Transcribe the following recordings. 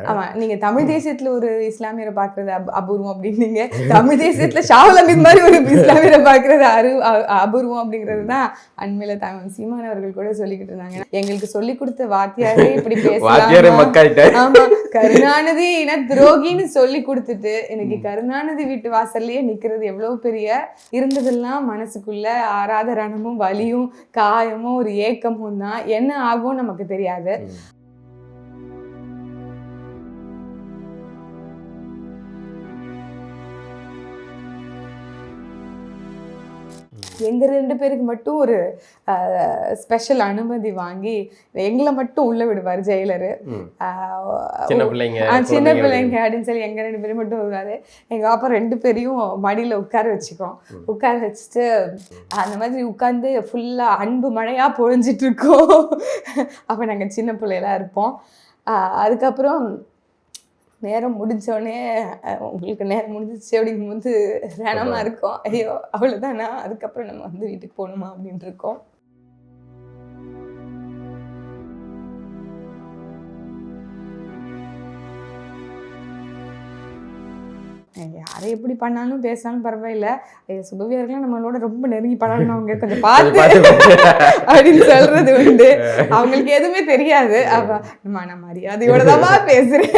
கேட்டேன். ஆமா, நீங்க தமிழ் தேசியத்துல ஒரு இஸ்லாமியரை பாக்குறது அபூர்வம் அப்படின்னீங்க. தமிழ் தேசியத்துல ஷாவுல் ஹமீத் மாதிரி ஒரு இஸ்லாமியரை பாக்குறது அபூர்வம் அப்படிங்கிறது தான் அண்மையில சீமான் அவர்கள் கூட சொல்லிக்கிட்டு இருந்தாங்க. எங்களுக்கு சொல்லி கொடுத்த வாத்தியாரே இப்படி பேசலாம், ஆமா கருணாநிதி இன துரோகின்னு சொல்லி கொடுத்துட்டு எனக்கு கருணாநிதி வீட்டு வாசல்லையே நிக்கிறது எவ்வளவு பெரிய இருந்ததெல்லாம் மனசுக்குள்ள ஆறாத ரணமும் வலியும் காயமும் ஒரு ஏக்கமும் தான். என்ன ஆகும் நமக்கு தெரியாது. எங்க 2 பேருக்கு மட்டும் ஒரு ஸ்பெஷல் அனுமதி வாங்கி எங்களை மட்டும் உள்ள விடுவார் ஜெயிலரு. சின்ன பிள்ளைங்க அப்படின்னு சொல்லி எங்க 2 பேரும் மட்டும் வருவாரு. எங்க அப்பா 2 பேரையும் மடியில உட்கார வச்சுக்கோம். உட்கார வச்சுட்டு அந்த மாதிரி உட்கார்ந்து ஃபுல்லா அன்பு மழையா பொழிஞ்சிட்டு இருக்கோம். அப்ப நாங்க சின்ன பிள்ளைகளா இருப்போம். அதுக்கப்புறம் நேரம் முடிஞ்சோடனே உங்களுக்கு நேரம் முடிஞ்சிச்சு அப்படிங்கும்போது ரணமாக இருக்கும். ஐயோ அவ்வளோதானா, அதுக்கப்புறம் நம்ம வந்து வீட்டுக்கு போகணுமா அப்படின்ட்டு இருக்கோம். யாரை எப்படி பண்ணாலும் பேசினாலும் பரவாயில்ல, சுபவியர்கள்லாம் நம்மளோட ரொம்ப நெருங்கி பண்ணணும், அவங்க கொஞ்சம் பார்த்து அப்படின்னு சொல்றது உண்டு. அவங்களுக்கு எதுவுமே தெரியாது. நான் மரியாதையோட தான் பேசுறேன்.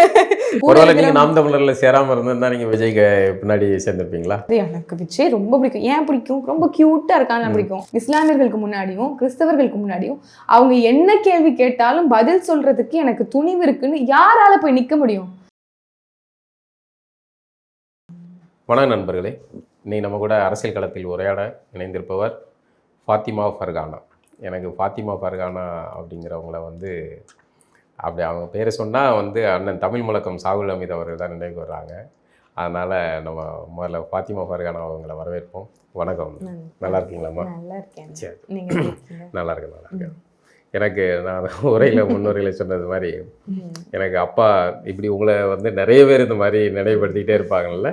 நாம் தமிழர்ல சேராம இருந்தா நீங்க விஜய்க்கு பின்னாடி சேர்ந்திருப்பீங்களா? எனக்கு விஜய் ரொம்ப பிடிக்கும். ஏன் பிடிக்கும்? ரொம்ப கியூட்டா இருக்கான்னு பிடிக்கும். இஸ்லாமியர்களுக்கு முன்னாடியும் கிறிஸ்தவர்களுக்கு முன்னாடியும் அவங்க என்ன கேள்வி கேட்டாலும் பதில் சொல்றதுக்கு எனக்கு துணிவு இருக்குன்னு யாரால போய் நிக்க முடியும்? வணக்கம் நண்பர்களே, இன்னைக்கு நம்ம கூட அரசியல் களத்தில் உரையாட இணைந்திருப்பவர் ஃபாத்திமா ஃபர்கானா. எனக்கு ஃபாத்திமா ஃபர்கானா அப்படிங்கிறவங்கள வந்து அப்படி அவங்க பேரை சொன்னால் வந்து அண்ணன் தமிழ் முழக்கம் ஷாகுல் ஹமீத் அவர்கள் தான் நினைவுக்கு வர்றாங்க. அதனால் நம்ம முதல்ல ஃபாத்திமா ஃபர்கானா அவங்கள வரவேற்போம். வணக்கம், நல்லா இருக்கீங்களாம்மா? நல்லா இருக்கேன். சரி, நல்லா இருக்கேன். எனக்கு நான் முன்னுரையில் சொன்னது மாதிரி எனக்கு அப்பா இப்படி உங்களை வந்து நிறைய பேர் இந்த மாதிரி நினைவுபடுத்திக்கிட்டே இருப்பாங்கல்ல.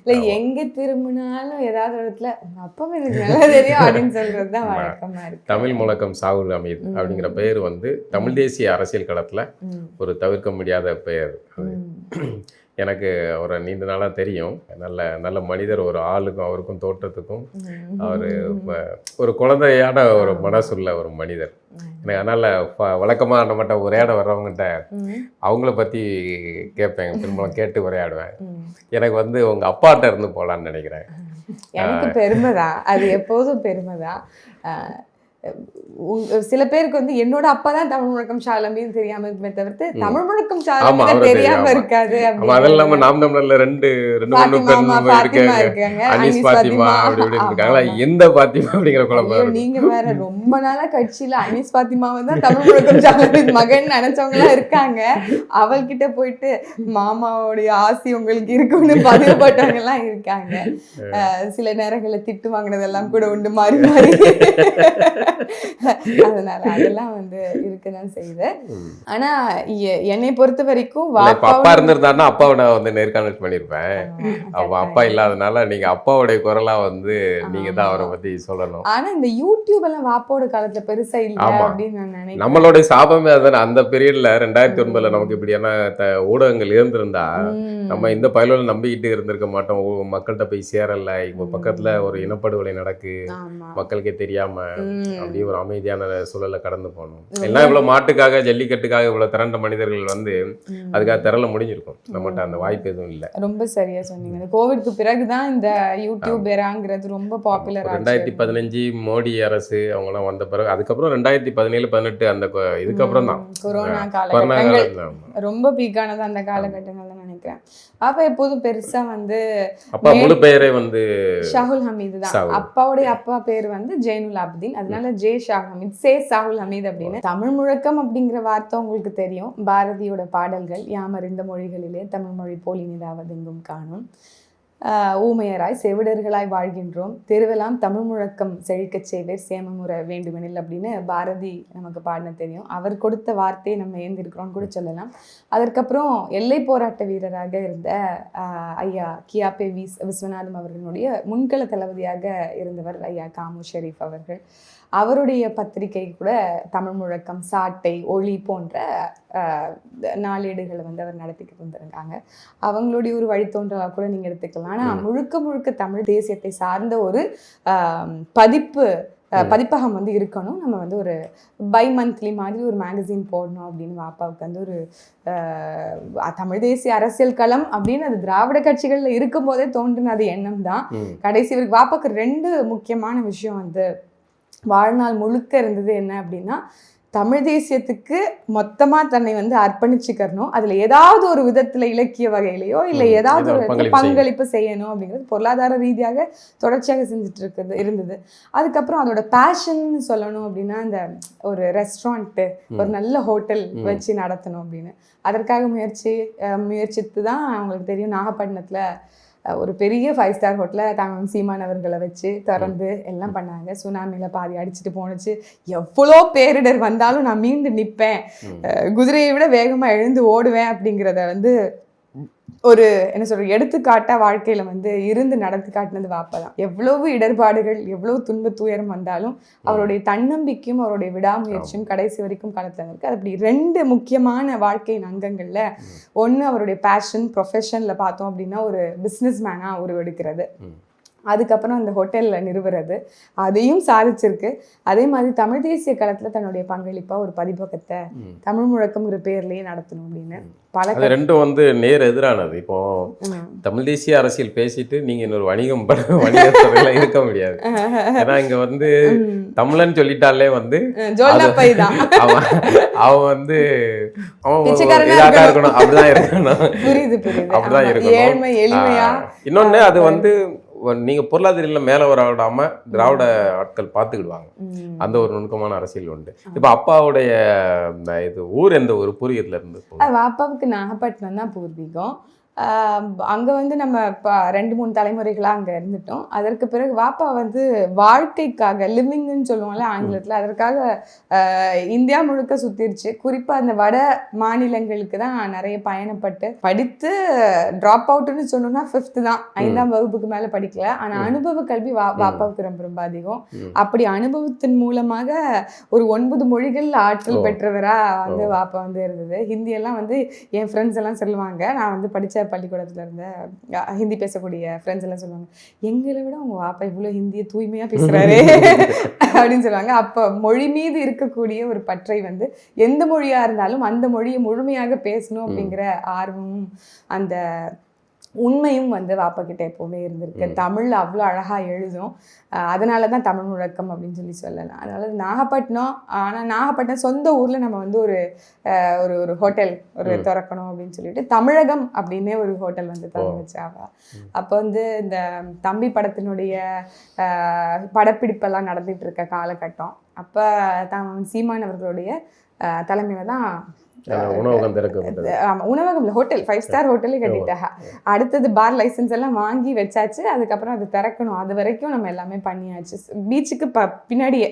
இல்லை எங்கே திரும்பினாலும் ஏதாவது இடத்துல அப்பா எனக்கு நல்லா தெரியும் அப்படின்னு சொல்கிறது தான் வழக்கமாக இருக்கு. தமிழ் முழக்கம் ஷாகுல் ஹமீத் அப்படிங்கிற பெயர் வந்து தமிழ் தேசிய அரசியல் களத்தில் ஒரு தவிர்க்க முடியாத பெயர். எனக்கு அவரை நீண்ட நாளாக தெரியும். நல்ல மனிதர், ஒரு ஆளுக்கும் அவருக்கும் தோற்றத்துக்கும் அவர் ஒரு குழந்தையான ஒரு மனசுள்ள ஒரு மனிதர். எனக்கு அதனால் வழக்கமாக நம்மகிட்ட உரையாட வர்றவங்ககிட்ட அவங்கள பற்றி கேட்பேன், பெரும்பாலும் கேட்டு உரையாடுவேன். எனக்கு வந்து உங்கள் அப்பாட்ட இருந்து போகலான்னு நினைக்கிறேன். எனக்கு பெருமை தான், அது எப்போதும் பெருமை தான். சில பேருக்கு வந்து என்னோட அப்பா தான் தமிழ் முழக்கம் ஷாகுல் ஹமீத் தெரியாம இருக்குமே தவிர்த்து தமிழ் முழக்கம் ஷாகுல் ஹமீத் தெரியாம இருக்காது. அது இல்லாம நாம் தமிழர்ல ரெண்டு இருக்காங்க, அனீஸ் பாத்திமா அப்படி இப்படி இருக்காங்களா, எந்த பாத்திமா அப்படிங்கிற குழப்பம். நீங்க வேற ரொம்ப நாளா கட்சியில அனீஸ் பாத்திமாவை தான் தமிழ் முழக்கம் ஷாகுல் ஹமீத் மகன் நினைச்சவங்க எல்லாம் இருக்காங்க. அவள்கிட்ட போயிட்டு மாமாவுடைய ஆசி உங்களுக்கு இருக்குன்னு பதிவு போட்டவங்க எல்லாம் இருக்காங்க. சில நேரங்களில் திட்டு வாங்கினதெல்லாம் கூட உண்டு மாறி மாறி. அதனால அதெல்லாம் வந்து இருக்குதான் செய்யுது. ஆனா என்னை பொறுத்த வரைக்கும் அப்பா இருந்திருந்தாருன்னா அப்பாவை நான் வந்து நேர்காணல் பண்ணிருப்பேன். அப்பா இல்லாதனால நீங்க அப்பாவுடைய குரலா வந்து நீங்க தான் அவரை பத்தி சொல்லணும். ஆனா இந்த யூடியூப் எல்லாம் வாப்பாவோட காலத்துல பெருசா இல்ல அப்படின்னு நான் நினைக்கிறேன். நம்மளுடைய சாபமே அதான. அந்த பீரியட்ல 2009 நமக்கு இப்படியான ஊடகங்கள் இருந்திருந்தா நம்ம இந்த பயலோட நம்பிக்கிட்டு இருந்திருக்க மாட்டோம். மக்கள்கிட்ட போய் சேரல, இவங்க பக்கத்துல ஒரு இனப்படுகொலை நடக்கு, மக்களுக்கே தெரியாம அப்படியே ஒரு அமைதியான சூழலை கடந்து போகணும். எல்லாம் இவ்வளவு மாட்டுக்காக ஜல்லிக்கட்டுக்காக இவ்வளவு திரண்ட மனிதர்கள் வந்து அதுக்காக திரள முடிஞ்சிருக்கும். நம்மகிட்ட அந்த வாய்ப்பு எதுவும் இல்லை. ரொம்ப சரியா சொன்னீங்க. கோவிட்க்கு பிறகுதான் இந்த யூடியூப் எராங்கிறது ரொம்ப பாப்புலர். 2015 மோடி அரசு அவங்க எல்லாம் வந்த பிறகு, அதுக்கப்புறம் 2017, 18 அந்த இதுக்கப்புறம் தான் கொரோனா காலகட்டங்கள் ரொம்ப பீக்கானது அந்த காலகட்டங்கள் தான் நினைக்கிறேன். அப்ப எப்போதும் பெருசா வந்து அப்பா முழு பெயரே வந்து ஷாகுல் ஹமீத் தான். அப்பாவுடைய அப்பா பேர் வந்து ஜெயினுல் ஆபிதீன், அதனால ஜே ஷாகுல் ஹமீத், சே ஷாகுல் ஹமீத் அப்படின்னு. தமிழ் முழக்கம் அப்படிங்கிற வார்த்தை உங்களுக்கு தெரியும். பாரதியோட பாடல்கள் யாமறிந்த மொழிகளிலே தமிழ் மொழி போல் இனிதாவதெங்கும் காணும், ஊமையராய் செவிடர்களாய் வாழ்கின்றோம், தெருவெல்லாம் தமிழ் முழக்கம் செழிக்கச் செய்வேர் சேமமுற வேண்டுமெனில் அப்படின்னு பாரதி நமக்கு பாடின தெரியும். அவர் கொடுத்த வார்த்தையை நம்ம ஏந்திருக்கிறோம்னு கூட சொல்லலாம். அதற்கப்புறம் எல்லை போராட்ட வீரராக இருந்த ஐயா கியாபே விஸ்வநாதம் அவர்களுடைய முன்கள தளபதியாக இருந்தவர் ஐயா காமு ஷெரீஃப் அவர்கள். அவருடைய பத்திரிகை கூட தமிழ் முழக்கம், சாட்டை, ஒளி போன்ற நாளேடுகளை வந்து அவர் நடத்திக்கிட்டு இருந்திருக்காங்க. அவங்களுடைய ஒரு வழித்தோன்றலாக கூட நீங்கள் எடுத்துக்கலாம். ஆனால் முழுக்க முழுக்க தமிழ் தேசியத்தை சார்ந்த ஒரு பதிப்பகம் வந்து இருக்கணும். நம்ம வந்து ஒரு மந்த்லி மாதிரி ஒரு மேகசின் போடணும் அப்படின்னு வாப்பாவுக்கு வந்து ஒரு தமிழ் தேசிய அரசியல் களம் அப்படின்னு அது திராவிட கட்சிகள்ல இருக்கும் போதே தோன்றின அது எண்ணம் தான். கடைசி வரைக்கும் வாப்பாவுக்கு 2 முக்கியமான விஷயம் வந்து வாழ்நாள் முழுக்க இருந்தது. என்ன அப்படின்னா, தமிழ் தேசியத்துக்கு மொத்தமா தன்னை வந்து அர்ப்பணிச்சுக்கணும், அதுல ஏதாவது ஒரு விதத்துல இலக்கிய வகையிலையோ இல்லை ஏதாவது ஒரு பங்களிப்பு செய்யணும் அப்படிங்கிறது பொருளாதார ரீதியாக தொடர்ச்சியாக செஞ்சுட்டு இருந்தது. அதுக்கப்புறம் அதோட பேஷன் சொல்லணும் அப்படின்னா, இந்த ஒரு ரெஸ்டாரண்ட், ஒரு நல்ல ஹோட்டல் வச்சு நடத்தணும் அப்படின்னு அதற்காக முயற்சித்து தான் அவங்களுக்கு தெரியும், நாகப்பட்டினத்துல ஒரு பெரிய 5 ஸ்டார் ஹோட்டலில் தாங்க சீமான் அவர்களை வச்சு திறந்து எல்லாம் பண்ணாங்க. சுனாமியில் பாதி அடிச்சுட்டு போணுச்சு. எவ்வளோ பேரிடர் வந்தாலும் நான் மீண்டு நிற்பேன், குதிரையை விட வேகமாக எழுந்து ஓடுவேன் அப்படிங்கிறத வந்து ஒரு என்ன சொல்ற எடுத்துக்காட்டா வாழ்க்கையில வந்து இருந்து நடத்தி காட்டினது வாப்பா தான். எவ்வளவு இடர்பாடுகள், எவ்வளவு துன்ப துயரம் வந்தாலும் அவருடைய தன்னம்பிக்கையும் அவருடைய விடாமுயற்சியும் கடைசி வரைக்கும் காலத்துல இருக்கு. அது அப்படி 2 முக்கியமான வாழ்க்கையின் அங்கங்கள்ல ஒன்று அவருடைய பேஷன், ப்ரொஃபஷன்ல பார்த்தோம் அப்படின்னா ஒரு பிஸ்னஸ் மேனா உருவெடுக்கிறது, அதுக்கப்புறம் அந்த ஹோட்டலில் நிறுவுறது, அதையும் சாதிச்சிருக்கு. அதே மாதிரி தமிழ் தேசிய களத்தில் தன்னுடைய பங்களிப்பாக ஒரு பதிப்பகத்தை தமிழ் முழக்கம்ங்கிற பேர்லேயே நடத்தணும் அப்படின்னு பல 2ம் வந்து நேர் எதிரானது. இப்போ தமிழ் தேசிய அரசியல் பேசிட்டு நீங்க இன்னொரு வணிகத்துறையில இருக்க முடியாது. ஏன்னா இங்க வந்து தமிழன் சொல்லிட்டாலே வந்து அவன் வந்து இதாக்கா இருக்கணும், அப்படிதான் இருக்கணும், அப்படிதான் இருக்கணும். இன்னொன்னு அது வந்து நீங்க பொருளாதார மேல வர விடாம திராவிட ஆட்கள் பார்த்துக்கிடுவாங்க. அந்த ஒரு நுணுக்கமான அரசியல் உண்டு. இப்ப அப்பாவுடைய இது ஊர் எந்த ஒரு பூர்வீகத்துல இருந்து? அப்பாவுக்கு நாகப்பட்டினம் தான் பூர்வீகம். அங்கே வந்து நம்ம இப்போ 2-3 தலைமுறைகளாக அங்கே இருந்துட்டோம். அதற்கு பிறகு வாப்பா வந்து வாழ்க்கைக்காக, லிவிங்னு சொல்லுவோம்ல ஆங்கிலத்தில், அதற்காக இந்தியா முழுக்க சுற்றிருச்சு. குறிப்பாக அந்த வட மாநிலங்களுக்கு தான் நிறைய பயணப்பட்டு படித்து ட்ராப் அவுட்டுன்னு சொன்னோம்னா 5th தான், 5ஆம் வகுப்புக்கு மேலே படிக்கல. ஆனால் அனுபவ கல்வி வாப்பாவுக்கு ரொம்ப ரொம்ப அதிகம். அப்படி அனுபவத்தின் மூலமாக ஒரு 9 மொழிகள் ஆற்றல் பெற்றவராக வந்து வாப்பா வந்து இருந்தது. ஹிந்தியெல்லாம் வந்து என் ஃப்ரெண்ட்ஸ் எல்லாம் சொல்லுவாங்க, நான் வந்து படித்த பள்ளிக்கூடத்துல இருந்த ஹிந்தி பேசக்கூடிய ஃப்ரெண்ட்ஸ் எல்லாம் சொல்லுவாங்க, எங்களை விட உங்க வாப்பா இவ்வளோ ஹிந்தியை தூய்மையா பேசுறாரு அப்படின்னு சொல்லுவாங்க. அப்போ மொழி மீது இருக்கக்கூடிய ஒரு பற்றை வந்து எந்த மொழியா இருந்தாலும் அந்த மொழியை முழுமையாக பேசணும் அப்படிங்கிற ஆர்வமும் அந்த உண்மையும் வந்து வாப்பா கிட்ட எப்போவுமே இருந்திருக்கு. தமிழ் அவ்வளோ அழகாக எழுதும், அதனால தான் தமிழ் முழக்கம் அப்படின்னு சொல்லலாம். அதனால நாகப்பட்டினம், ஆனால் நாகப்பட்டினம் சொந்த ஊரில் நம்ம வந்து ஒரு ஒரு ஹோட்டல் திறக்கணும் அப்படின்னு சொல்லிட்டு தமிழகம் அப்படின்னே ஒரு ஹோட்டல் வந்து திறந்து வச்சாவா. அப்போ வந்து இந்த தம்பி படத்தினுடைய படப்பிடிப்பெல்லாம் நடந்துட்டு இருக்க காலகட்டம். அப்போ சீமான் அவர்களுடைய தலைமையில தான் உணவகம் இல்லை, ஹோட்டல், 5 ஸ்டார் ஹோட்டலே கட்டிட்டாங்க. அடுத்தது பார் லைசன்ஸ் எல்லாம் வாங்கி வச்சாச்சு. அதுக்கப்புறம் அது திறக்கணும். அது வரைக்கும் நம்ம எல்லாமே பண்ணியாச்சு. பீச்சுக்கு பின்னாடியே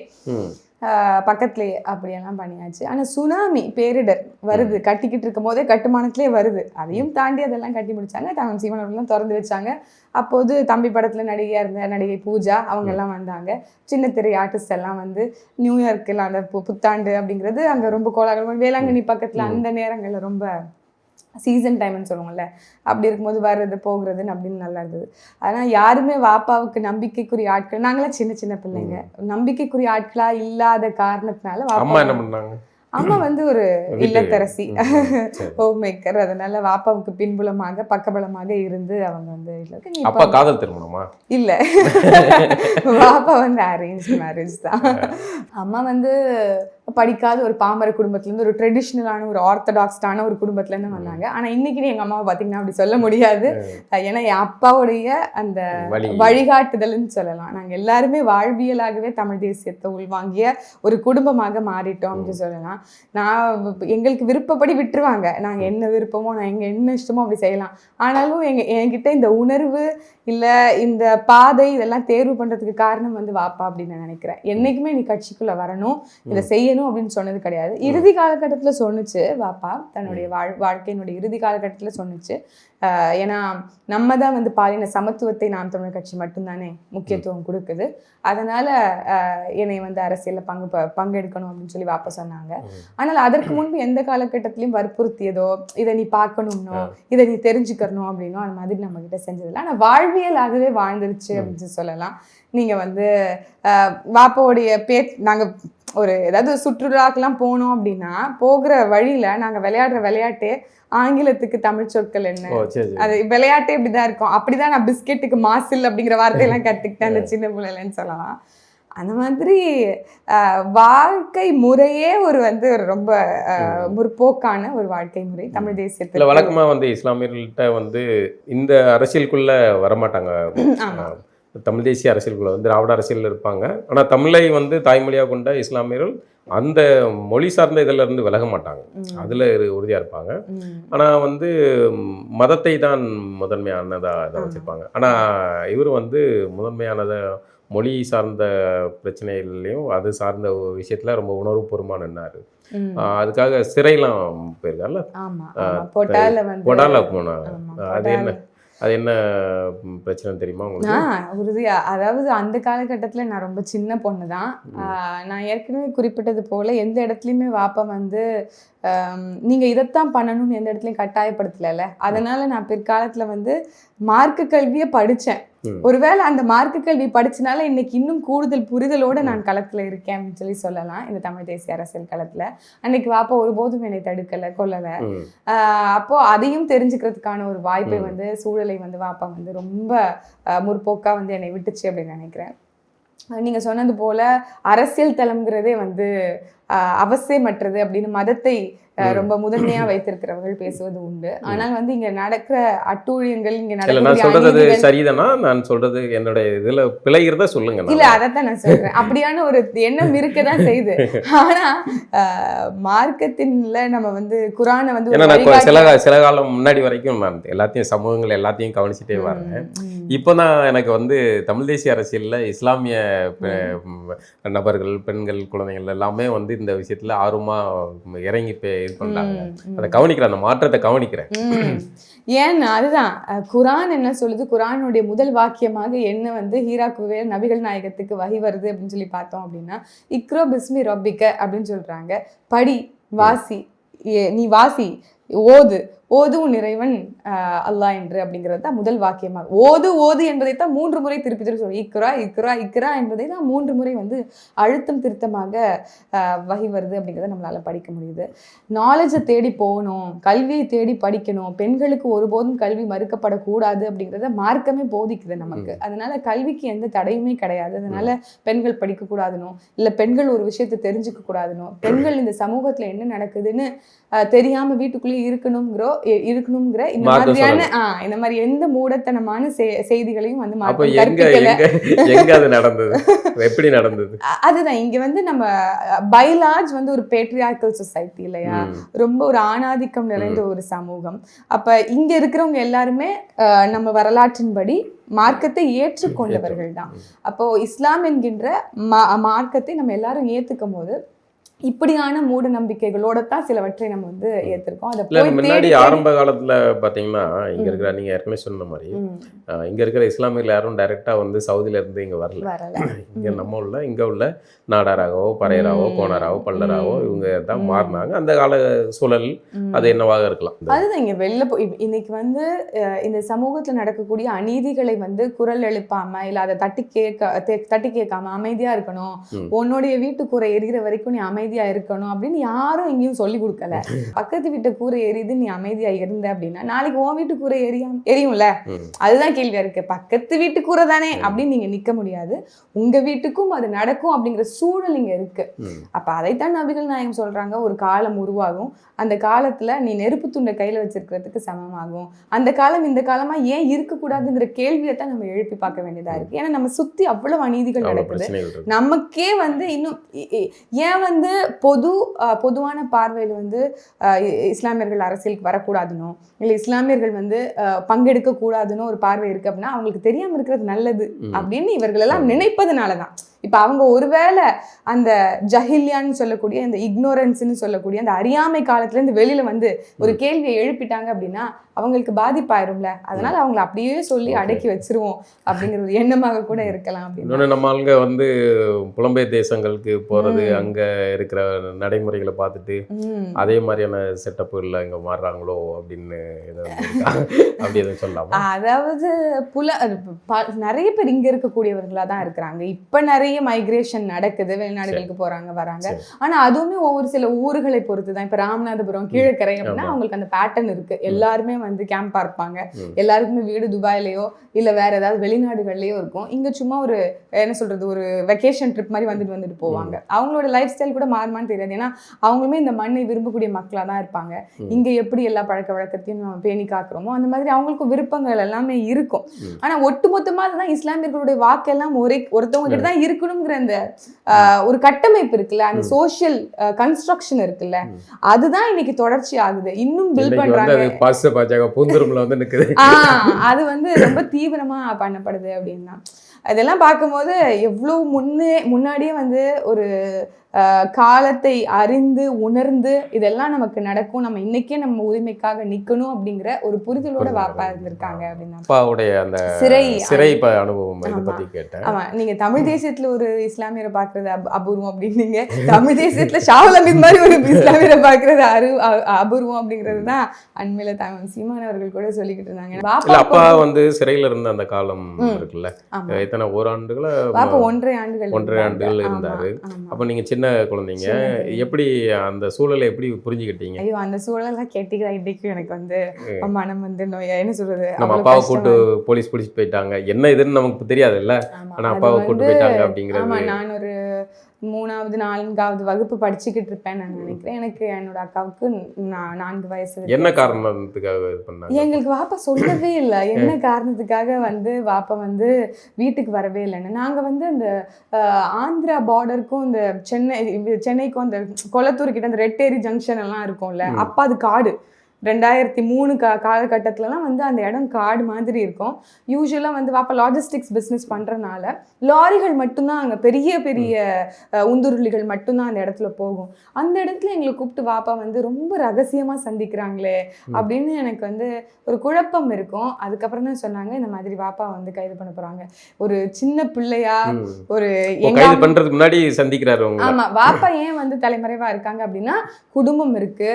பக்கத்துலேயே அப்படியெல்லாம் பண்ணியாச்சு. ஆனால் சுனாமி பேரிடர் வருது, கட்டிக்கிட்டு இருக்கும் போதே கட்டுமானத்திலே வருது. அதையும் தாண்டி அதெல்லாம் கட்டி முடிச்சாங்க. தமிழ் சீமானவர்கள்லாம் திறந்து வச்சாங்க. அப்போது தம்பி படத்தில் நடிகையாக இருந்த நடிகை பூஜா அவங்க எல்லாம் வந்தாங்க. சின்ன திரை ஆர்டிஸ்ட் எல்லாம் வந்து நியூயார்க்கில் அந்த புத்தாண்டு அப்படிங்கிறது அங்கே ரொம்ப கோலாகலமாக, வேளாங்கண்ணி பக்கத்தில் அந்த நேரங்களில் ரொம்ப சீசன் டைம்னு சொல்லுவோம்ல, அப்படி இருக்கும்போது வர்றது போகிறதுன்னு அப்படின்னு நல்லா இருந்தது. ஆனால் யாருமே வாப்பாவுக்கு நம்பிக்கைக்குரிய ஆட்கள், நாங்களாம் சின்ன சின்ன பிள்ளைங்க, நம்பிக்கைக்குரிய ஆட்களா இல்லாத காரணத்தினால வாப்பா என்ன பண்ணாங்க, அம்மா வந்து ஒரு இல்லத்தரசி, ஹோம் மேக்கர். அதனால வாப்பாவுக்கு பின்புலமாக பக்கபலமாக இருந்து அவங்க வந்து அப்பா காதல் திருமணமா இல்ல, வாப்பா வந்து அரேஞ்ச் மேரேஜ் தான். அம்மா வந்து படிக்காத ஒரு பாமர குடும்பத்துலேருந்து ஒரு ட்ரெடிஷ்னலான ஒரு ஆர்த்தடாக்ஸ்டான ஒரு குடும்பத்துலேருந்து வந்தாங்க. ஆனால் இன்னைக்கு எங்கள் அம்மாவை பார்த்தீங்கன்னா அப்படி சொல்ல முடியாது. ஏன்னா என் அப்பாவுடைய அந்த வழிகாட்டுதல்னு சொல்லலாம். நாங்கள் எல்லாருமே வாழ்வியலாகவே தமிழ் தேசியத்தை உள்வாங்கிய ஒரு குடும்பமாக மாறிட்டோம் அப்படின்னு சொல்லலாம். எங்களுக்கு விருப்பப்படி விட்டுருவாங்க, நாங்கள் என்ன விருப்பமோ எங்கள் என்ன இஷ்டமோ அப்படி செய்யலாம். ஆனாலும் என்கிட்ட இந்த உணர்வு இல்லை இந்த பாதை இதெல்லாம் தேர்வு பண்ணுறதுக்கு காரணம் வந்து வாப்பா அப்படின்னு நான் நினைக்கிறேன். என்றைக்குமே நீ கட்சிக்குள்ளே வரணும், இதை செய்யணும் செய்யணும் அப்படின்னு சொன்னது கிடையாது. இறுதி காலகட்டத்துல சொன்னுச்சு வாப்பா, தன்னுடைய வாழ்க்கையினுடைய இறுதி காலகட்டத்துல சொன்னுச்சு. ஏன்னா நம்ம தான் வந்து பாலின சமத்துவத்தை நாம் தமிழர் கட்சி மட்டும்தானே முக்கியத்துவம் கொடுக்குது, அதனால என்னை வந்து அரசியல்ல பங்கெடுக்கணும் அப்படின்னு சொல்லி வாப்பா சொன்னாங்க. ஆனால் அதற்கு முன்பு எந்த காலகட்டத்திலையும் வற்புறுத்தியதோ, இதை நீ பார்க்கணும்னோ, இதை நீ தெரிஞ்சுக்கணும் அப்படின்னோ அந்த மாதிரி நம்ம கிட்ட செஞ்சதில்லை. ஆனால் வாழ்வியலாகவே வாழ்ந்துருச்சு அப்படின்னு சொல்லலாம். நீங்க வந்து வாப்பாவுடைய நாங்க ஒரு ஏதாவது சுற்றுலாக்கெல்லாம் போனோம் அப்படின்னா போகிற வழியில நாங்க விளையாடுற விளையாட்டே ஆங்கிலத்துக்கு தமிழ் சொற்கள் என்ன, அது விளையாட்டே இப்படிதான் இருக்கும். அப்படிதான் நான் பிஸ்கெட்டுக்கு மாசில் அப்படிங்கிற வார்த்தையெல்லாம் கத்துக்கிட்டேன் அந்த சின்ன பிள்ளைலன்னு சொல்லலாம். அந்த மாதிரி வாழ்க்கை முறையே ஒரு வந்து ஒரு ரொம்ப முற்போக்கான ஒரு வாழ்க்கை முறை தமிழ் தேசியத்தில். வழக்கமா வந்து இஸ்லாமியர்கள்ட்ட வந்து இந்த அரசியலுக்குள்ள வரமாட்டாங்க. தமிழ் தேசிய அரசியலுக்குள்ள வந்து திராவிட அரசியல் இருப்பாங்க. ஆனால் தமிழை வந்து தாய்மொழியாக கொண்ட இஸ்லாமியர்கள் அந்த மொழி சார்ந்த இதில் இருந்து விலக மாட்டாங்க, அதில் உறுதியாக இருப்பாங்க. ஆனால் வந்து மதத்தை தான் முதன்மையானதாக இதை வச்சுருப்பாங்க. ஆனால் இவர் வந்து முதன்மையானதை மொழி சார்ந்த பிரச்சனைகள்லையும் அது சார்ந்த விஷயத்தில் ரொம்ப உணர்வுபூர்வமாக நின்னாரு. அதுக்காக சிறையெல்லாம் போயிருக்காருல்ல, பொடால போனாங்க. அது என்ன பிரச்சனை தெரியுமா உங்களுக்கு? உறுதியா, அதாவது அந்த காலகட்டத்தில் நான் ரொம்ப சின்ன பொண்ணு தான். நான் ஏற்கனவே குறிப்பிட்டது போல எந்த இடத்துலையுமே வாப்பா வந்து நீங்கள் இதைத்தான் பண்ணணும்னு எந்த இடத்துலையும் கட்டாயப்படுத்தல. அதனால நான் பிற்காலத்தில் வந்து மார்க்க கல்வியை படித்தேன். ஒருவேளை அந்த மார்க்க கல்வி படிச்சனால இன்னைக்கு இன்னும் கூடுதல் புரிதலோட நான் களத்துல இருக்கேன் அப்படின்னு சொல்லலாம். இந்த தமிழ் தேசிய அரசியல் களத்துல அன்னைக்கு வாப்பா ஒருபோதும் என்னை தடுக்கல, கொல்லல. அப்போ அதையும் தெரிஞ்சுக்கிறதுக்கான ஒரு வாய்ப்பை வந்து சூழலை வந்து வாப்பா வந்து ரொம்ப முற்போக்கா வந்து என்னை விட்டுச்சு அப்படின்னு நினைக்கிறேன். நீங்க சொன்னது போல அரசியல் தளம்ங்கிறதே வந்து அவசியமற்றது அப்படின்னு மதத்தை ரொம்ப முதன்மையா வைத்திருக்கிறவர்கள் பேசுவது உண்டு. ஆனால் வந்து இங்க நடக்கிற அட்டூழியங்கள், இங்க நான் சொல்றது சரிதானா? நான் சொல்றது என்னோட இதுல பிழைகிறத சொல்லுங்க. இல்ல, அதைத்தான் நான் சொல்றேன். அப்படியான ஒரு எண்ணம் இருக்கதான் செய்யுது. ஆனா மார்க்கத்தின்ல நம்ம வந்து குரானை வந்து சில காலம் முன்னாடி வரைக்கும் நான் எல்லாத்தையும் சமூகங்கள் எல்லாத்தையும் கவனிச்சுட்டே வரேன். இப்போதான் எனக்கு வந்து தமிழ் தேசிய அரசியல்ல இஸ்லாமிய நபர்கள், பெண்கள், குழந்தைகள் எல்லாமே வந்து இந்த விஷயத்துல ஆர்வமா இறங்கி இது பண்றாங்க. அதை கவனிக்கிறேன், அந்த மாற்றத்தை கவனிக்கிறேன். ஏன்னா அதுதான் குரான் என்ன சொல்லுது. குரானுடைய முதல் வாக்கியமாக என்ன வந்து ஹீராக்குவே நபிகள் நாயகத்துக்கு வகி வருது அப்படின்னு சொல்லி பார்த்தோம் அப்படின்னா, இக்ரோ பிஸ்மி ரப்பிக்க அப்படின்னு சொல்றாங்க. படி, வாசி, நீ வாசி, ஓது, ஓது உன் இறைவன் அல்லாஹ் என்று அப்படிங்கிறது தான் முதல் வாக்கியமாக. ஓது ஓது என்பதைத்தான் 3 முறை திருப்பி சொல்லுவோம். இக்ரா இக்ரா இக்ரா என்பதை தான் 3 முறை வந்து அழுத்தம் திருத்தமாக வகி வருது அப்படிங்கிறத நம்மளால படிக்க முடியுது. நாலேஜை தேடி போகணும், கல்வியை தேடி படிக்கணும், பெண்களுக்கு ஒருபோதும் கல்வி மறுக்கப்படக்கூடாது அப்படிங்கிறத மார்க்கமே போதிக்குது நமக்கு. அதனால கல்விக்கு எந்த தடையுமே கிடையாது. அதனால பெண்கள் படிக்கக்கூடாதுனோ, இல்லை பெண்கள் ஒரு விஷயத்தை தெரிஞ்சுக்க கூடாதுனோ, பெண்கள் இந்த சமூகத்துல என்ன நடக்குதுன்னு தெரியாம வீட்டுக்குள்ளேயே இருக்கணுங்கிற இந்த மாதிரியான இந்த மாதிரி எந்த மூடத்தனமான செய்திகளையும் வந்து எப்படி நடந்தது? அதுதான் இங்க வந்து நம்ம பைலார்ஜ் வந்து ஒரு பேட்ரியார்க்கல் சொசைட்டி இல்லையா, ரொம்ப ஒரு ஆணாதிக்கம் நிறைந்த ஒரு சமூகம். அப்ப இங்க இருக்கிறவங்க எல்லாருமே நம்ம வரலாற்றின்படி மார்க்கத்தை ஏற்றுக்கொண்டவர்கள் தான். அப்போ இஸ்லாம் என்கின்ற மார்க்கத்தை நம்ம எல்லாரும் ஏத்துக்கும் போது இப்படியான மூட நம்பிக்கைகளோட தான் சிலவற்றை நம்ம வந்து ஏத்திருக்கோம். அதை முன்னாடி ஆரம்ப காலத்துல பாத்தீங்கன்னா இங்க இருக்கிற, நீங்க ஏற்கனவே சொன்ன மாதிரி இங்க இருக்கிற இஸ்லாமியர்கள் யாரும் டைரக்டா வந்து சவுதியில இருந்து இங்க வரல. இங்க நம்ம உள்ள இங்க உள்ள நாடாராகவோ, பறையராவோ, கோணராவோ, பல்லராவோ இவங்க தான் மாறினாங்க. அந்த கால சூழல் அது என்னவாக இருக்கலாம். அதுதான் இங்க வெளில இன்னைக்கு வந்து இந்த சமூகத்துல நடக்கக்கூடிய அநீதிகளை வந்து குரல் எழுப்பாம இல்ல அதை தட்டி கேட்காம அமைதியா இருக்கணும், உன்னுடைய வீட்டு கூரை எரிகிற வரைக்கும் நீ அமைதியா இருக்கணும் அப்படின்னு யாரும் எங்கேயும் சொல்லி கொடுக்கல. பக்கத்து வீட்டு கூரை எரியுது, நீ அமைதியா இருந்த அப்படின்னா நாளைக்கு உன் வீட்டு கூரை எரியும்ல. அதுதான் கேள்வியா இருக்கு. பக்கத்து வீட்டு கூரை தானே அப்படின்னு நீங்க நிக்க முடியாது. உங்க வீட்டுக்கும் அது நடக்கும் அப்படிங்கிற சூழல் இங்க இருக்கு. அப்ப அதைத்தான் நபிகள் நாயகம் சொல்றாங்க, ஒரு காலம் உருவாகும், அந்த காலத்துல நீ நெருப்பு துண்டை கையில வச்சிருக்கிறதுக்கு சமமாகும். அந்த காலம் இந்த காலமா ஏன் இருக்கக்கூடாதுங்கிற கேள்வியை தான் நம்ம எழுப்பி பார்க்க வேண்டியதா இருக்கு. ஏன்னா நம்ம சுத்தி அவ்வளவு அநீதிகள் நடக்குது. நமக்கே வந்து இன்னும் ஏன் வந்து பொதுவான பார்வையில் வந்து இஸ்லாமியர்கள் அரசியலுக்கு வரக்கூடாதுனோ, இல்லை இஸ்லாமியர்கள் வந்து பங்கெடுக்க கூடாதுன்னு ஒரு பார்வை இருக்கு அப்படின்னா அவங்களுக்கு தெரியாம இருக்கிறது நல்லது அப்படின்னு இவர்கள் எல்லாம் நினைப்பதனாலதான். இப்போ அவங்க ஒருவேளை அந்த ஜஹில்யான்னு சொல்லக்கூடிய அந்த இக்னோரன்ஸ்ன்னு சொல்லக்கூடிய அந்த அறியாமை காலத்துலேருந்து வெளியில வந்து ஒரு கேள்வியை எழுப்பிட்டாங்க அப்படின்னா அவங்களுக்கு பாதிப்பாயிரும்ல, அதனால அவங்களை அப்படியே சொல்லி அடக்கி வச்சிருவோம் அப்படிங்கிற ஒரு எண்ணமாக கூட இருக்கலாம். இன்னொன்று நம்ம அங்கே வந்து புலம்பெயர் தேசங்களுக்கு போகிறது, அங்கே இருக்கிற நடைமுறைகளை பார்த்துட்டு அதே மாதிரியான செட்டப்புகளில் இங்கே மாறுறாங்களோ அப்படின்னு அப்படி எதுவும் சொல்லலாம். அதாவது நிறைய பேர் இங்கே இருக்கக்கூடியவர்களாக தான் இருக்கிறாங்க. இப்போ நிறைய மைக்ரேஷன் நடக்குது, வெளிநாடுகளுக்கு போகிறாங்க வராங்க. ஆனால் அதுவுமே ஒவ்வொரு சில ஊர்களை பொறுத்து தான். இப்போ ராமநாதபுரம் கீழக்கரை அப்படின்னா அவங்களுக்கு அந்த பேட்டர்ன் இருக்குது. எல்லாருமே வந்து கேம்பா இருப்பாங்க, எல்லாருக்குமே வீடு துபாயிலையோ இல்ல வேற ஏதாவது வெளிநாடுகள்லயோ இருக்கும். இங்க சும்மா ஒரு என்ன சொல்றது ஒரு வெக்கேஷன் ட்ரிப் மாதிரி வந்துட்டு போவாங்க. அவங்களோட லைஃப் ஸ்டைல் கூட மாறுமான்னு தெரியாது. ஏன்னா அவங்களுமே இந்த மண்ணை விரும்பக்கூடிய மக்களா தான் இருப்பாங்க. இங்க எப்படி எல்லா பழக்க வழக்கத்தையும் நம்ம பேணி காக்குறோமோ அந்த மாதிரி அவங்களுக்கும் விருப்பங்கள் எல்லாமே இருக்கும். ஆனா ஒட்டுமொத்தமா தான் இஸ்லாமியர்களுடைய வாக்கெல்லாம் ஒருத்தவங்க கிட்ட தான் இருக்கணுங்கிற அந்த ஒரு கட்டமைப்பு இருக்குல்ல, அந்த சோசியல் கன்ஸ்ட்ரக்ஷன் இருக்குல்ல, அதுதான் இன்னைக்கு தொடர்ச்சி ஆகுது. இன்னும் பில்ட் பண்றாங்க. அது வந்து ரொம்ப தீவிரமா பண்ணப்படுது அப்படின்னா அதெல்லாம் பார்க்கும்போது எவ்வளவு முன்னாடியே வந்து ஒரு காலத்தை அறிந்து உணர்ந்து இதெல்லாம் நமக்கு நடக்கும், நம்ம இன்னைக்கே நம்ம உரிமைக்காக நிக்கணும் அப்படிங்கிற ஒரு புரிதலோட வாப்பா இருந்திருக்காங்க அப்படின்னா. அப்பாவுடைய அந்த சிறை அனுபவம் பத்தி கேட்டேன். ஆமா, நீங்க தமிழ் தேசியத்துல ஒரு இஸ்லாமியரை பாக்குறது அபூர்வம் அப்படின்னீங்க, தமிழ் தேசியத்துல ஷாவுல் ஹமீத் மாதிரி ஒரு இஸ்லாமியரை பாக்குறது அபூர்வம் அப்படிங்கிறது தான் அண்மையில சீமான் அவர்கள் கூட சொல்லிக்கிட்டு இருந்தாங்க. அப்பா வந்து சிறையில இருந்த அந்த காலம் இருக்குல்ல, எத்தனை ஓராண்டுகளா? பாப்பா 1.5 ஆண்டுகள் இருந்தாரு. அப்ப நீங்க சின்ன குழந்தைங்க, எப்படி அந்த சூழலை எப்படி புரிஞ்சுக்கிட்டீங்க? ஐயோ, அந்த சூழலாம் கேட்டீங்களா? இன்னைக்கு எனக்கு வந்து மனம் வந்து என்ன சொல்றது, நம்ம அப்பாவை கூட்டு போலீஸ் பிடிச்சிட்டு போயிட்டாங்க, என்ன இதுன்னு நமக்கு தெரியாது இல்ல, ஆனா அப்பாவை கூட்டு போயிட்டாங்க அப்படிங்கிறது. நான் ஒரு 3வது 4வது வகுப்பு படிச்சுக்கிட்டு இருப்பேன் நான் நினைக்கிறேன். எனக்கு என்னோட அக்காவுக்கு 4 வயசு. என்ன காரணத்துக்காக பண்ணாங்க? எங்களுக்கு வாப்பா சொல்லவே இல்லை என்ன காரணத்துக்காக வந்து வாப்பா வந்து வீட்டுக்கு வரவே இல்லைன்னு. நாங்கள் வந்து அந்த ஆந்திரா பார்டருக்கும் இந்த சென்னைக்கும் அந்த கொளத்தூர் கிட்ட அந்த ரெட்டேரி ஜங்ஷன் எல்லாம் இருக்கும்ல, அப்போ அது காடு. 2003 காலகட்டத்திலலாம் வந்து அந்த இடம் காடு மாதிரி இருக்கும். யூஸ்வலாக வந்து வாப்பா லாஜிஸ்டிக்ஸ் பிஸ்னஸ் பண்ணுறனால லாரிகள் மட்டும்தான் அங்கே பெரிய பெரிய உந்துருளிகள் மட்டும்தான் அந்த இடத்துல போகும். அந்த இடத்துல எங்களை கூப்பிட்டு வாப்பா வந்து ரொம்ப ரகசியமாக சந்திக்கிறாங்களே அப்படின்னு எனக்கு வந்து ஒரு குழப்பம் இருக்கும். அதுக்கப்புறம் தான் சொன்னாங்க இந்த மாதிரி வாப்பா வந்து கைது பண்ண போகிறாங்க. ஒரு சின்ன பிள்ளையா ஒரு கைது பண்ணுறதுக்கு முன்னாடி சந்திக்கிறாரு. ஆமாம், வாப்பா ஏன் வந்து தலைமறைவாக இருக்காங்க அப்படின்னா குடும்பம் இருக்குது,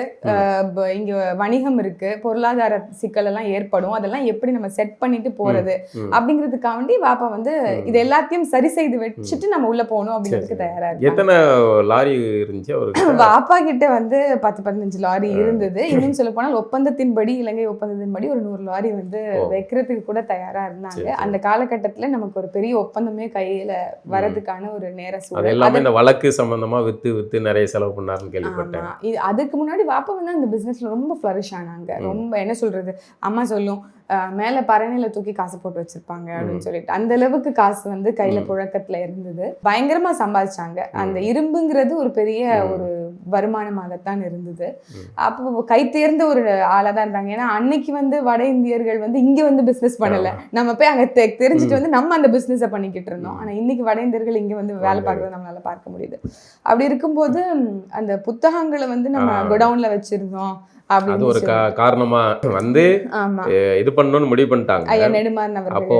இங்கே வணிகம் இருக்கு, பொருளாதார சிக்கல் எல்லாம் ஏற்படும், அதெல்லாம் எப்படி நம்ம செட் பண்ணிட்டு போறது அப்படிங்கிறதுக்காண்டி வாப்பா வந்து இது எல்லாத்தையும் சரி செய்து வச்சுட்டு நம்ம உள்ள போகணும் அப்படிங்கிறதுக்கு தயாரா இருக்கு. எத்தனை லாரி இருந்துச்சு அவருக்கு? வாப்பா கிட்ட வந்து 10-15 லாரி இருந்தது. இன்னும் சொல்ல போனால் ஒப்பந்தத்தின்படி, இலங்கை ஒப்பந்தத்தின்படி ஒரு 100 லாரி வந்து வைக்கிறதுக்கு கூட தயாரா இருந்தாங்க. அந்த காலகட்டத்துல நமக்கு ஒரு பெரிய ஒப்பந்தமே கையில வரதுக்கான ஒரு நேர சூழல். எல்லாமே இந்த வழக்கு சம்பந்தமா வித்து நிறைய செலவு பண்ணாருன்னு கேள்விப்பட்டேன். அதுக்கு முன்னாடி வாப்பா வந்து அந்த பிசினஸ்ல ரொம்ப ஃப்ளரிஷ் ஆனாங்க. ரொம்ப என்ன சொல்றது, அம்மா சொல்லும் மேல பரணில தூக்கி காசு போட்டு வச்சிருப்பாங்க அப்படின்னு சொல்லிட்டு அந்த அளவுக்கு காசு வந்து கையில புழக்கத்துல இருந்தது. பயங்கரமா சம்பாதிச்சாங்க. அந்த இரும்புங்கிறது ஒரு பெரிய ஒரு வருமானமாகத்தான் இருந்தது. அப்போ கை தேர்ந்த ஒரு ஆளா தான் இருந்தாங்க. ஏன்னா அன்னைக்கு வந்து வட இந்தியர்கள் வந்து இங்க வந்து பிசினஸ் பண்ணல, நம்ம போய் அங்க தெரிஞ்சுட்டு வந்து நம்ம அந்த பிசினஸை பண்ணிக்கிட்டு இருந்தோம். ஆனா இன்னைக்கு வட இந்தியர்கள் இங்க வந்து வேலை பார்க்கறது நம்மளால பார்க்க முடியுது. அப்படி இருக்கும்போது அந்த புத்தகங்களை வந்து நம்ம கோடவுன்ல வச்சிருந்தோம். அது ஒரு காரணமா வந்து இது பண்ணணும்னு முடிவு பண்ணிட்டாங்க. அப்போ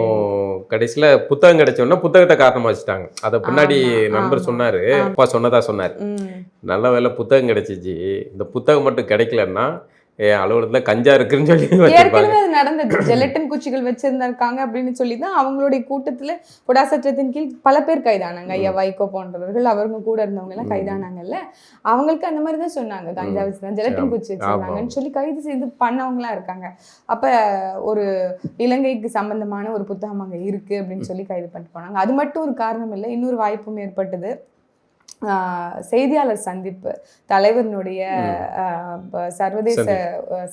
கடைசியில புத்தகம் கிடைச்சோன்னா புத்தகத்தை காரணமா வச்சுட்டாங்க. அத பின்னாடி நண்பர் சொன்னாரு, அப்பா சொன்னதா சொன்னாரு, நல்ல வேலை புத்தகம் கிடைச்சிச்சு, இந்த புத்தகம் மட்டும் கிடைக்கலன்னா அலுவலகத்துல கஞ்சா இருக்குன்னு சொல்லி ஏற்கனவே அது நடந்தது. ஜெலட்டின் குச்சிகள் வச்சிருந்திருக்காங்க அப்படின்னு சொல்லி தான் அவங்களுடைய கூட்டத்துல பொடா சட்டத்தின் கீழ் பல பேர் கைதானாங்க. ஐயா வைகோ போன்றவர்கள் அவங்க கூட இருந்தவங்க எல்லாம் கைதானாங்கல்ல, அவங்களுக்கு அந்த மாதிரி தான் சொன்னாங்க, கஞ்சா வச்சிருந்தாங்க, ஜெலட்டின் குச்சி வச்சிருந்தாங்கன்னு சொல்லி கைது செய்து பண்ணவங்களாம் இருக்காங்க. அப்ப ஒரு இலங்கைக்கு சம்பந்தமான ஒரு புத்தகம் அங்க இருக்கு அப்படின்னு சொல்லி கைது பண்ணிட்டு போனாங்க. அது மட்டும் ஒரு காரணம் இல்லை, இன்னொரு வாய்ப்பும் ஏற்பட்டது. செய்தியாளர் சந்திப்பு, தலைவனுடைய சர்வதேச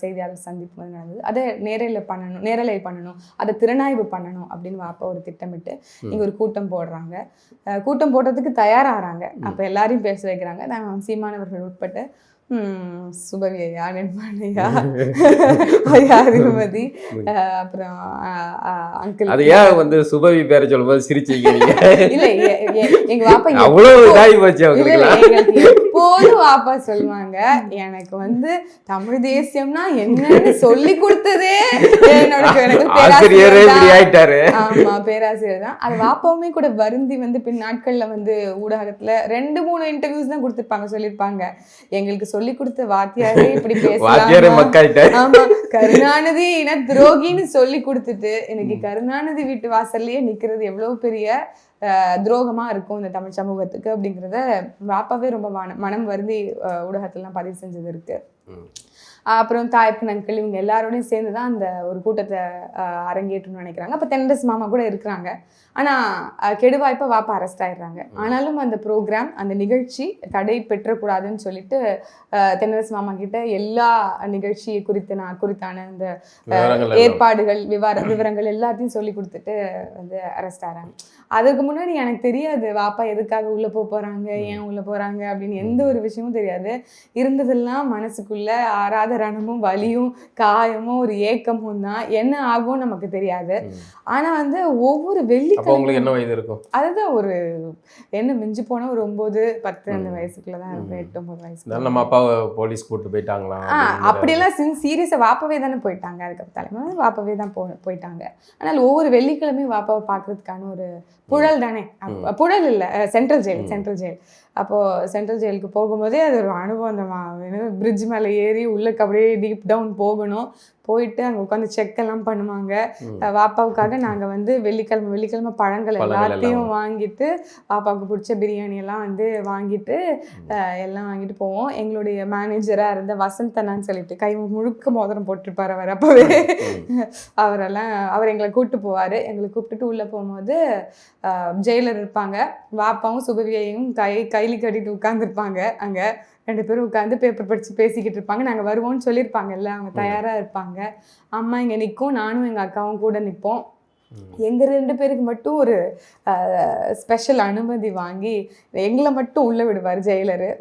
செய்தியாளர் சந்திப்பு வந்து நடந்தது. அதை நேரலை பண்ணணும், அதை திறனாய்வு பண்ணணும் அப்படின்னு வாப்பா ஒரு திட்டமிட்டு இங்கே ஒரு கூட்டம் போடுறாங்க. கூட்டம் போடுறதுக்கு தயாராகிறாங்க. அப்போ எல்லாரையும் பேச வைக்கிறாங்க. நான் சீமானவர்கள் உட்பட்டு சுபவி ஐயா, நென்மானையா, ஐயா அதிபதி, அப்புறம் அங்கிள். அது ஏன் வந்து சுபவி பேரை சொல்லும்போது சிரிச்சீங்க? இல்ல எங்க வாப்பா அவ்வளவு இதாகி போச்சு அவங்களுக்கு. எப்போதும் வாப்பா சொல்லுவாங்க, எனக்கு வந்து தமிழ் தேசியம்னா என்னன்னு சொல்லி கொடுத்ததே எனக்கு ஆசிரியரே இப்படி ஆயிட்டாரு. ஆமா, பேராசிரியர் தான். அது வாப்பாவுமே கூட வருந்தி வந்து பின் நாட்கள்ல வந்து ஊடகத்துல 2-3 இன்டர்வியூஸ் தான் கொடுத்திருப்பாங்க, சொல்லியிருப்பாங்க, எங்களுக்கு சொல்லி கொடுத்த வாத்தியாரே இப்படி பேசலாம், ஆமா கருணாநிதி இன துரோகின்னு சொல்லி கொடுத்துட்டு எனக்கு கருணாநிதி வீட்டு வாசல்லையே நிக்கிறது எவ்வளவு பெரிய துரோகமா இருக்கும் இந்த தமிழ் சமூகத்துக்கு அப்படிங்கிறத வாப்பாவே ரொம்ப மனம் வருந்தி ஊடகத்திலாம் பதிவு செஞ்சது இருக்கு. அப்புறம் தாய்ப்பன் அங்கிள் இவங்க எல்லாரோடையும் சேர்ந்து தான் அந்த ஒரு கூட்டத்தை அரங்கேற்றணும்னு நினைக்கிறாங்க. அப்போ தென்னரசு மாமா கூட இருக்கிறாங்க. ஆனால் கெடுவாய்ப்பா வாப்பா அரெஸ்ட் ஆயிடுறாங்க. ஆனாலும் அந்த ப்ரோக்ராம், அந்த நிகழ்ச்சி தடை பெற்றக்கூடாதுன்னு சொல்லிட்டு தென்னரசு மாமா கிட்ட எல்லா நிகழ்ச்சி குறித்தான அந்த ஏற்பாடுகள் விவரங்கள் எல்லாத்தையும் சொல்லி கொடுத்துட்டு வந்து அரெஸ்ட் ஆகிறாங்க. அதுக்கு முன்னாடி எனக்கு தெரியாது வாப்பா எதுக்காக உள்ளே போகிறாங்க, ஏன் உள்ளே போகிறாங்க அப்படின்னு எந்த ஒரு விஷயமும் தெரியாது. இருந்ததெல்லாம் மனசுக்குள்ள ஆறாத ரணமும் வலியும் காயமும் ஒரு ஏக்கமும் தான். என்ன ஆகும் நமக்கு தெரியாது. ஆனா வந்து ஒவ்வொரு வெள்ளிக்கிழமை என்ன வயது இருக்கும், அதுதான் ஒரு என்ன மிஞ்சி போனா ஒரு 9-10 அந்த வயசுக்குள்ளதான் இருக்கும், 8-9 வயசு. நம்ம அப்பா போலீஸ் கூட்டு போயிட்டாங்களா? அப்படியெல்லாம் சீரியஸா வாப்பாவே தானே போயிட்டாங்க. அதுக்கு தலைமை வாப்பாவே தான் போயிட்டாங்க. ஆனால் ஒவ்வொரு வெள்ளிக்கிழமையும் வாப்பாவை பாக்குறதுக்கான ஒரு புழல் தானே, புழல் இல்ல சென்ட்ரல் ஜெயில். அப்போ சென்ட்ரல் ஜெயிலுக்கு போகும்போதே அது ஒரு அனுபவம் தான். பிரிட்ஜ் மேலே ஏறி உள்ளக்கு அப்படியே டீப் டவுன் போகணும். போயிட்டு அங்கே உட்காந்து செக்கெல்லாம் பண்ணுவாங்க. வாப்பாவுக்காக நாங்கள் வந்து வெள்ளிக்கிழமை பழங்கள் எல்லாத்தையும் வாங்கிட்டு பாப்பாவுக்கு பிடிச்ச பிரியாணி எல்லாம் வந்து வாங்கிட்டு எல்லாம் வாங்கிட்டு போவோம். எங்களுடைய மேனேஜராக இருந்த வசந்தனான்னு சொல்லிட்டு கை முழுக்க மோதிரம் போட்டிருப்பார் அவர். அப்போவே அவர் எங்களை கூப்பிட்டு போவார். எங்களை கூப்பிட்டுட்டு உள்ளே போகும்போது ஜெயிலர் இருப்பாங்க, வாப்பாவும் சுபவியையும் கைலி கட்டிட்டு உட்காந்துருப்பாங்க. அங்கே 2 பேரும் உட்காந்து பேப்பர் படித்து பேசிக்கிட்டு இருப்பாங்க. நாங்கள் வருவோம்னு சொல்லியிருப்பாங்கல்ல, அவங்க தயாராக இருப்பாங்க. அம்மா இங்கே நிற்கும், நானும் எங்கள் அக்காவும் கூட நிற்போம். எங்கள் 2 பேருக்கு மட்டும் ஒரு ஸ்பெஷல் அனுமதி வாங்கி எங்களை மட்டும் உள்ள விடுவார் ஜெயிலரு.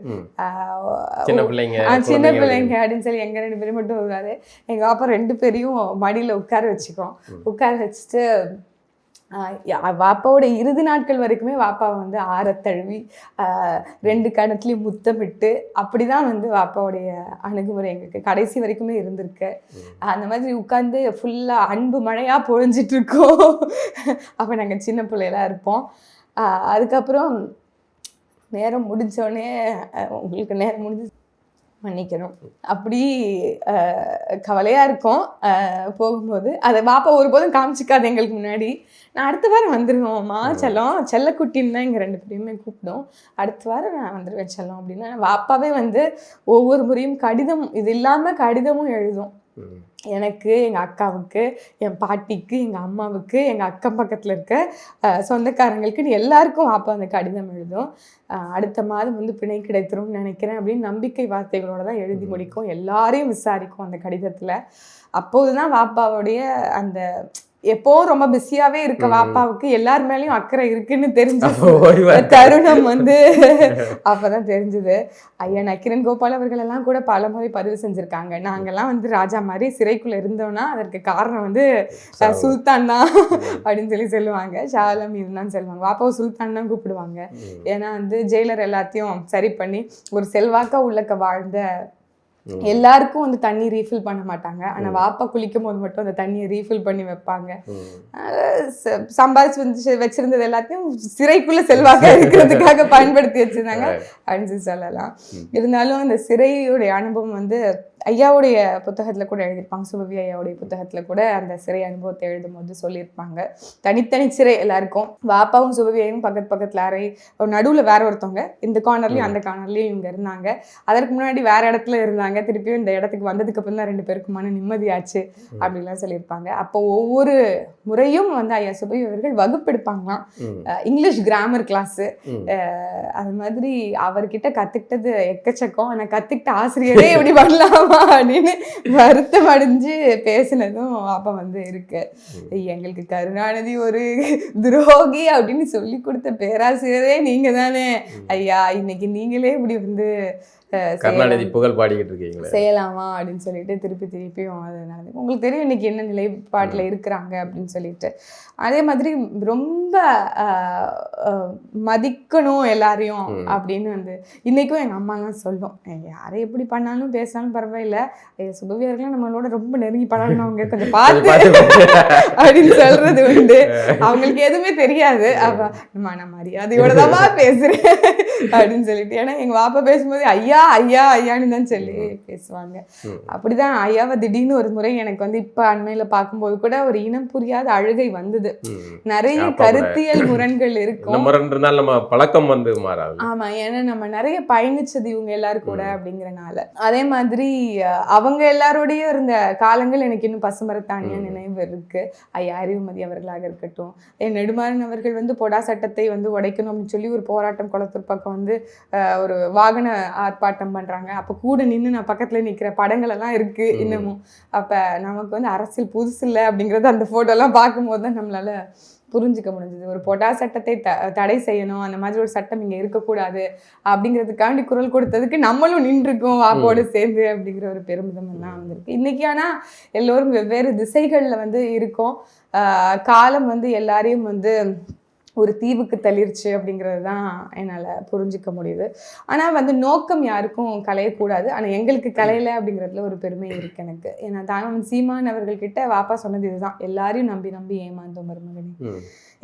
சின்ன பிள்ளைங்க அப்படின்னு சொல்லி எங்கள் 2 பேரும் மட்டும் வருவார். எங்கள் அப்பா 2 பேரையும் மடியில் உட்கார வச்சுக்கோம். உட்கார வச்சுட்டு வாப்பாவோட இறுதி நாட்கள் வரைக்குமே வாப்பாவை வந்து ஆரத்தழுவி 2 கணத்துலேயும் முத்தமிட்டு அப்படிதான் வந்து வாப்பாவுடைய அணுகுமுறை எங்களுக்கு கடைசி வரைக்குமே இருந்திருக்கு. அந்த மாதிரி உட்காந்து ஃபுல்லாக அன்பு மழையாக பொழிஞ்சிட்டு இருக்கோம். அப்போ நாங்கள் சின்ன பிள்ளையெல்லாம் இருப்போம். அதுக்கப்புறம் நேரம் முடிஞ்சோடனே உங்களுக்கு நேரம் முடிஞ்சு மன்னிக்கணும் அப்படி கவலையாக இருக்கும். போகும்போது அதை பாப்பா ஒருபோதும் காமிச்சிக்காது எங்களுக்கு முன்னாடி. நான் அடுத்த வாரம் வந்துடுவோம்மா செல்லக்குட்டின்னு தான் எங்கள் 2 பேரையுமே கூப்பிடும். அடுத்த வாரம் நான் வந்துடுவேன் செல்லம் அப்படின்னா வாப்பாவே வந்து ஒவ்வொரு முறையும் கடிதம், இது இல்லாமல் கடிதமும் எழுதும். எனக்கு, எங்கள் அக்காவுக்கு, என் பாட்டிக்கு, எங்கள் அம்மாவுக்கு, எங்கள் அக்கம் பக்கத்தில் இருக்க சொந்தக்காரங்களுக்குன்னு எல்லாருக்கும் வாப்பா அந்த கடிதம் எழுதும். அடுத்த மாதம் வந்து பிணை கிடைத்திரும்னு நினைக்கிறேன் அப்படின்னு நம்பிக்கை வார்த்தைகளோட தான் எழுதி முடிக்கும். எல்லாரையும் விசாரிக்கும் அந்த கடிதத்தில். அப்போதுதான் வாப்பாவுடைய அந்த எப்போவும் ரொம்ப பிஸியாவே இருக்க வாப்பாவுக்கு எல்லார் மேலேயும் அக்கறை இருக்குன்னு தெரிஞ்ச தருணம் வந்து அப்பதான் தெரிஞ்சது. ஐயா நக்கிரன் கோபால் அவர்கள் எல்லாம் கூட பல முறை பதிவு செஞ்சிருக்காங்க, நாங்கெல்லாம் வந்து ராஜா மாதிரி சிறைக்குள்ள இருந்தோம்னா அதற்கு காரணம் வந்து சுல்தான் தான் அப்படின்னு சொல்லி சொல்லுவாங்க. ஷாலம் இதுதான் சொல்லுவாங்க. வாப்பாவை சுல்தான் தான் கூப்பிடுவாங்க. ஏன்னா வந்து ஜெயிலர் எல்லாத்தையும் சரி பண்ணி ஒரு செல்வாக்கா உள்ளக்க வாழ்ந்த எல்லாருக்கும் வந்து தண்ணி ரீஃபில் பண்ண மாட்டாங்க. ஆனால் வாப்பா குளிக்கும் போது மட்டும் அந்த தண்ணியை ரீஃபில் பண்ணி வைப்பாங்க. சம்பாதிச்சு வந்து வச்சிருந்தது எல்லாத்தையும் சிறைக்குள்ள செல்வாக்க இருக்கிறதுக்காக பயன்படுத்தி வச்சிருந்தாங்க அப்படின்னு சொல்லலாம். இருந்தாலும் அந்த சிறையுடைய அனுபவம் வந்து ஐயாவுடைய புத்தகத்தில் கூட எழுதியிருப்பாங்க. சுபவி ஐயாவுடைய புத்தகத்தில் கூட அந்த சிறை அனுபவத்தை எழுதும் போது சொல்லியிருப்பாங்க. தனித்தனி சிறை எல்லாருக்கும். வாப்பாவும் சுபவியையும் பக்கத்தில் அறை, நடுவில் வேற ஒருத்தவங்க, இந்த கார்னர்லையும் அந்த கார்னர்லையும் இவங்க இருந்தாங்க. அதற்கு முன்னாடி வேற இடத்துல இருந்தாங்க. திருப்பியும் இந்த இடத்துக்கு வந்ததுக்கு அப்புறம் தான் 2 பேருக்குமான நிம்மதியாச்சு அப்படின்லாம் சொல்லியிருப்பாங்க. அப்போ ஒவ்வொரு முறையும் வந்து ஐயா சுபவி அவர்கள் வகுப்பு எடுப்பாங்களாம், இங்கிலீஷ் கிராமர் கிளாஸு. அது மாதிரி அவர்கிட்ட கற்றுக்கிட்டது எக்கச்சக்கம். ஆனால் கற்றுக்கிட்ட ஆசிரியரே எப்படி பண்ணலாமா அப்படின்னு வருத்தம் அடைஞ்சு பேசினதும் அப்போ வந்து இருக்கு. எங்களுக்கு கருணாநிதி ஒரு துரோகி அப்படின்னு சொல்லி கொடுத்த பேராசிரியரே நீங்க தானே ஐயா, இன்னைக்கு நீங்களே இப்படி வந்து கருணாநிதி புகழ் பாடிக்கிட்டு இருக்கீங்களே, செய்யலாமா அப்படின்னு சொல்லிட்டு திருப்பியும் அது நடந்து உங்களுக்கு தெரியும் இன்னைக்கு என்ன நிலைப்பாட்டில் இருக்கிறாங்க அப்படின்னு சொல்லிட்டு. அதே மாதிரி ரொம்ப மதிக்கணும் எல்லாரையும் அப்படின்னு வந்து இன்னைக்கும் எங்கள் அம்மாலாம் சொல்லும், யாரை எப்படி பண்ணாலும் பேசினாலும் பரவாயில்ல, சுபவியர்கள்லாம் நம்மளோட ரொம்ப நெருங்கி பழகணும், அவங்க கொஞ்சம் பார்த்து அப்படின்னு சொல்றது உண்டு. அவங்களுக்கு எதுவுமே தெரியாது, அப்ப நான் மரியாதையோட தான் பேசுறேன் அப்படின்னு சொல்லிட்டு. ஏன்னா எங்க பாப்பா பேசும்போது ஐயா ஐயா ஐயான்னு தான் சொல்லி பேசுவாங்க. அப்படிதான் ஐயாவை திடீர்னு ஒரு முறை எனக்கு வந்து இப்ப அண்மையில பார்க்கும்போது கூட ஒரு இனம் புரியாத அழுகை வந்தது. நிறைய கருத்தியல் முரண்கள் இருக்கும், நம்ம பழக்கம் வந்து மாறாது. ஆமா, ஏன்னா நம்ம நிறைய பயணிச்சது இவங்க எல்லாரும் கூட அப்படிங்கறனால. அதே மாதிரி அவங்க எல்லாரோடய இருந்த காலங்கள் எனக்கு இன்னும் பசுமரத்தானியா நினைவு இருக்கு. ஐயா அறிவுமதி அவர்களாக இருக்கட்டும், நெடுமாறன் அவர்கள் வந்து பொடா சட்டத்தை வந்து உடைக்கணும் அப்படின்னு சொல்லி ஒரு போராட்டம் குளத்தூர் பக்கம் வந்து ஒரு வாகன ஆர்ப்பாட்டம் பண்றாங்க. அப்ப கூட நின்று நான் பக்கத்துல நிக்கிற படங்கள் எல்லாம் இருக்கு இன்னமும். அப்ப நமக்கு வந்து அரசியல் புதுசு இல்லை அப்படிங்கறது அந்த போட்டோ எல்லாம் பார்க்கும்போது தான் நம்மளால புரிஞ்சுக்க முடிஞ்சது. ஒரு பொடா சட்டத்தை தடை செய்யணும், அந்த மாதிரி ஒரு சட்டம் இங்க இருக்கக்கூடாது அப்படிங்கிறதுக்காண்டி குரல் கொடுத்ததுக்கு நம்மளும் நின்றுருக்கோம் வாப்போடு சேர்ந்து அப்படிங்கிற ஒரு பெருமிதம் எல்லாம் வந்திருக்கு. இன்னைக்கு ஆனா எல்லோரும் வெவ்வேறு திசைகள்ல வந்து இருக்கோம். காலம் வந்து எல்லாரையும் வந்து ஒரு தீவுக்கு தள்ளிருச்சு அப்படிங்கிறது தான் என்னால் புரிஞ்சிக்க முடியுது. ஆனால் வந்து நோக்கம் யாருக்கும் கலையக்கூடாது, ஆனால் எங்களுக்கு கலையலை அப்படிங்கிறதுல ஒரு பெருமை இருக்குது எனக்கு. ஏன்னா தானவன் சீமான் அவர்கள்கிட்ட வாப்பா சொன்னது இதுதான், எல்லாரையும் நம்பி நம்பி ஏமாந்தோம் மருமகனே,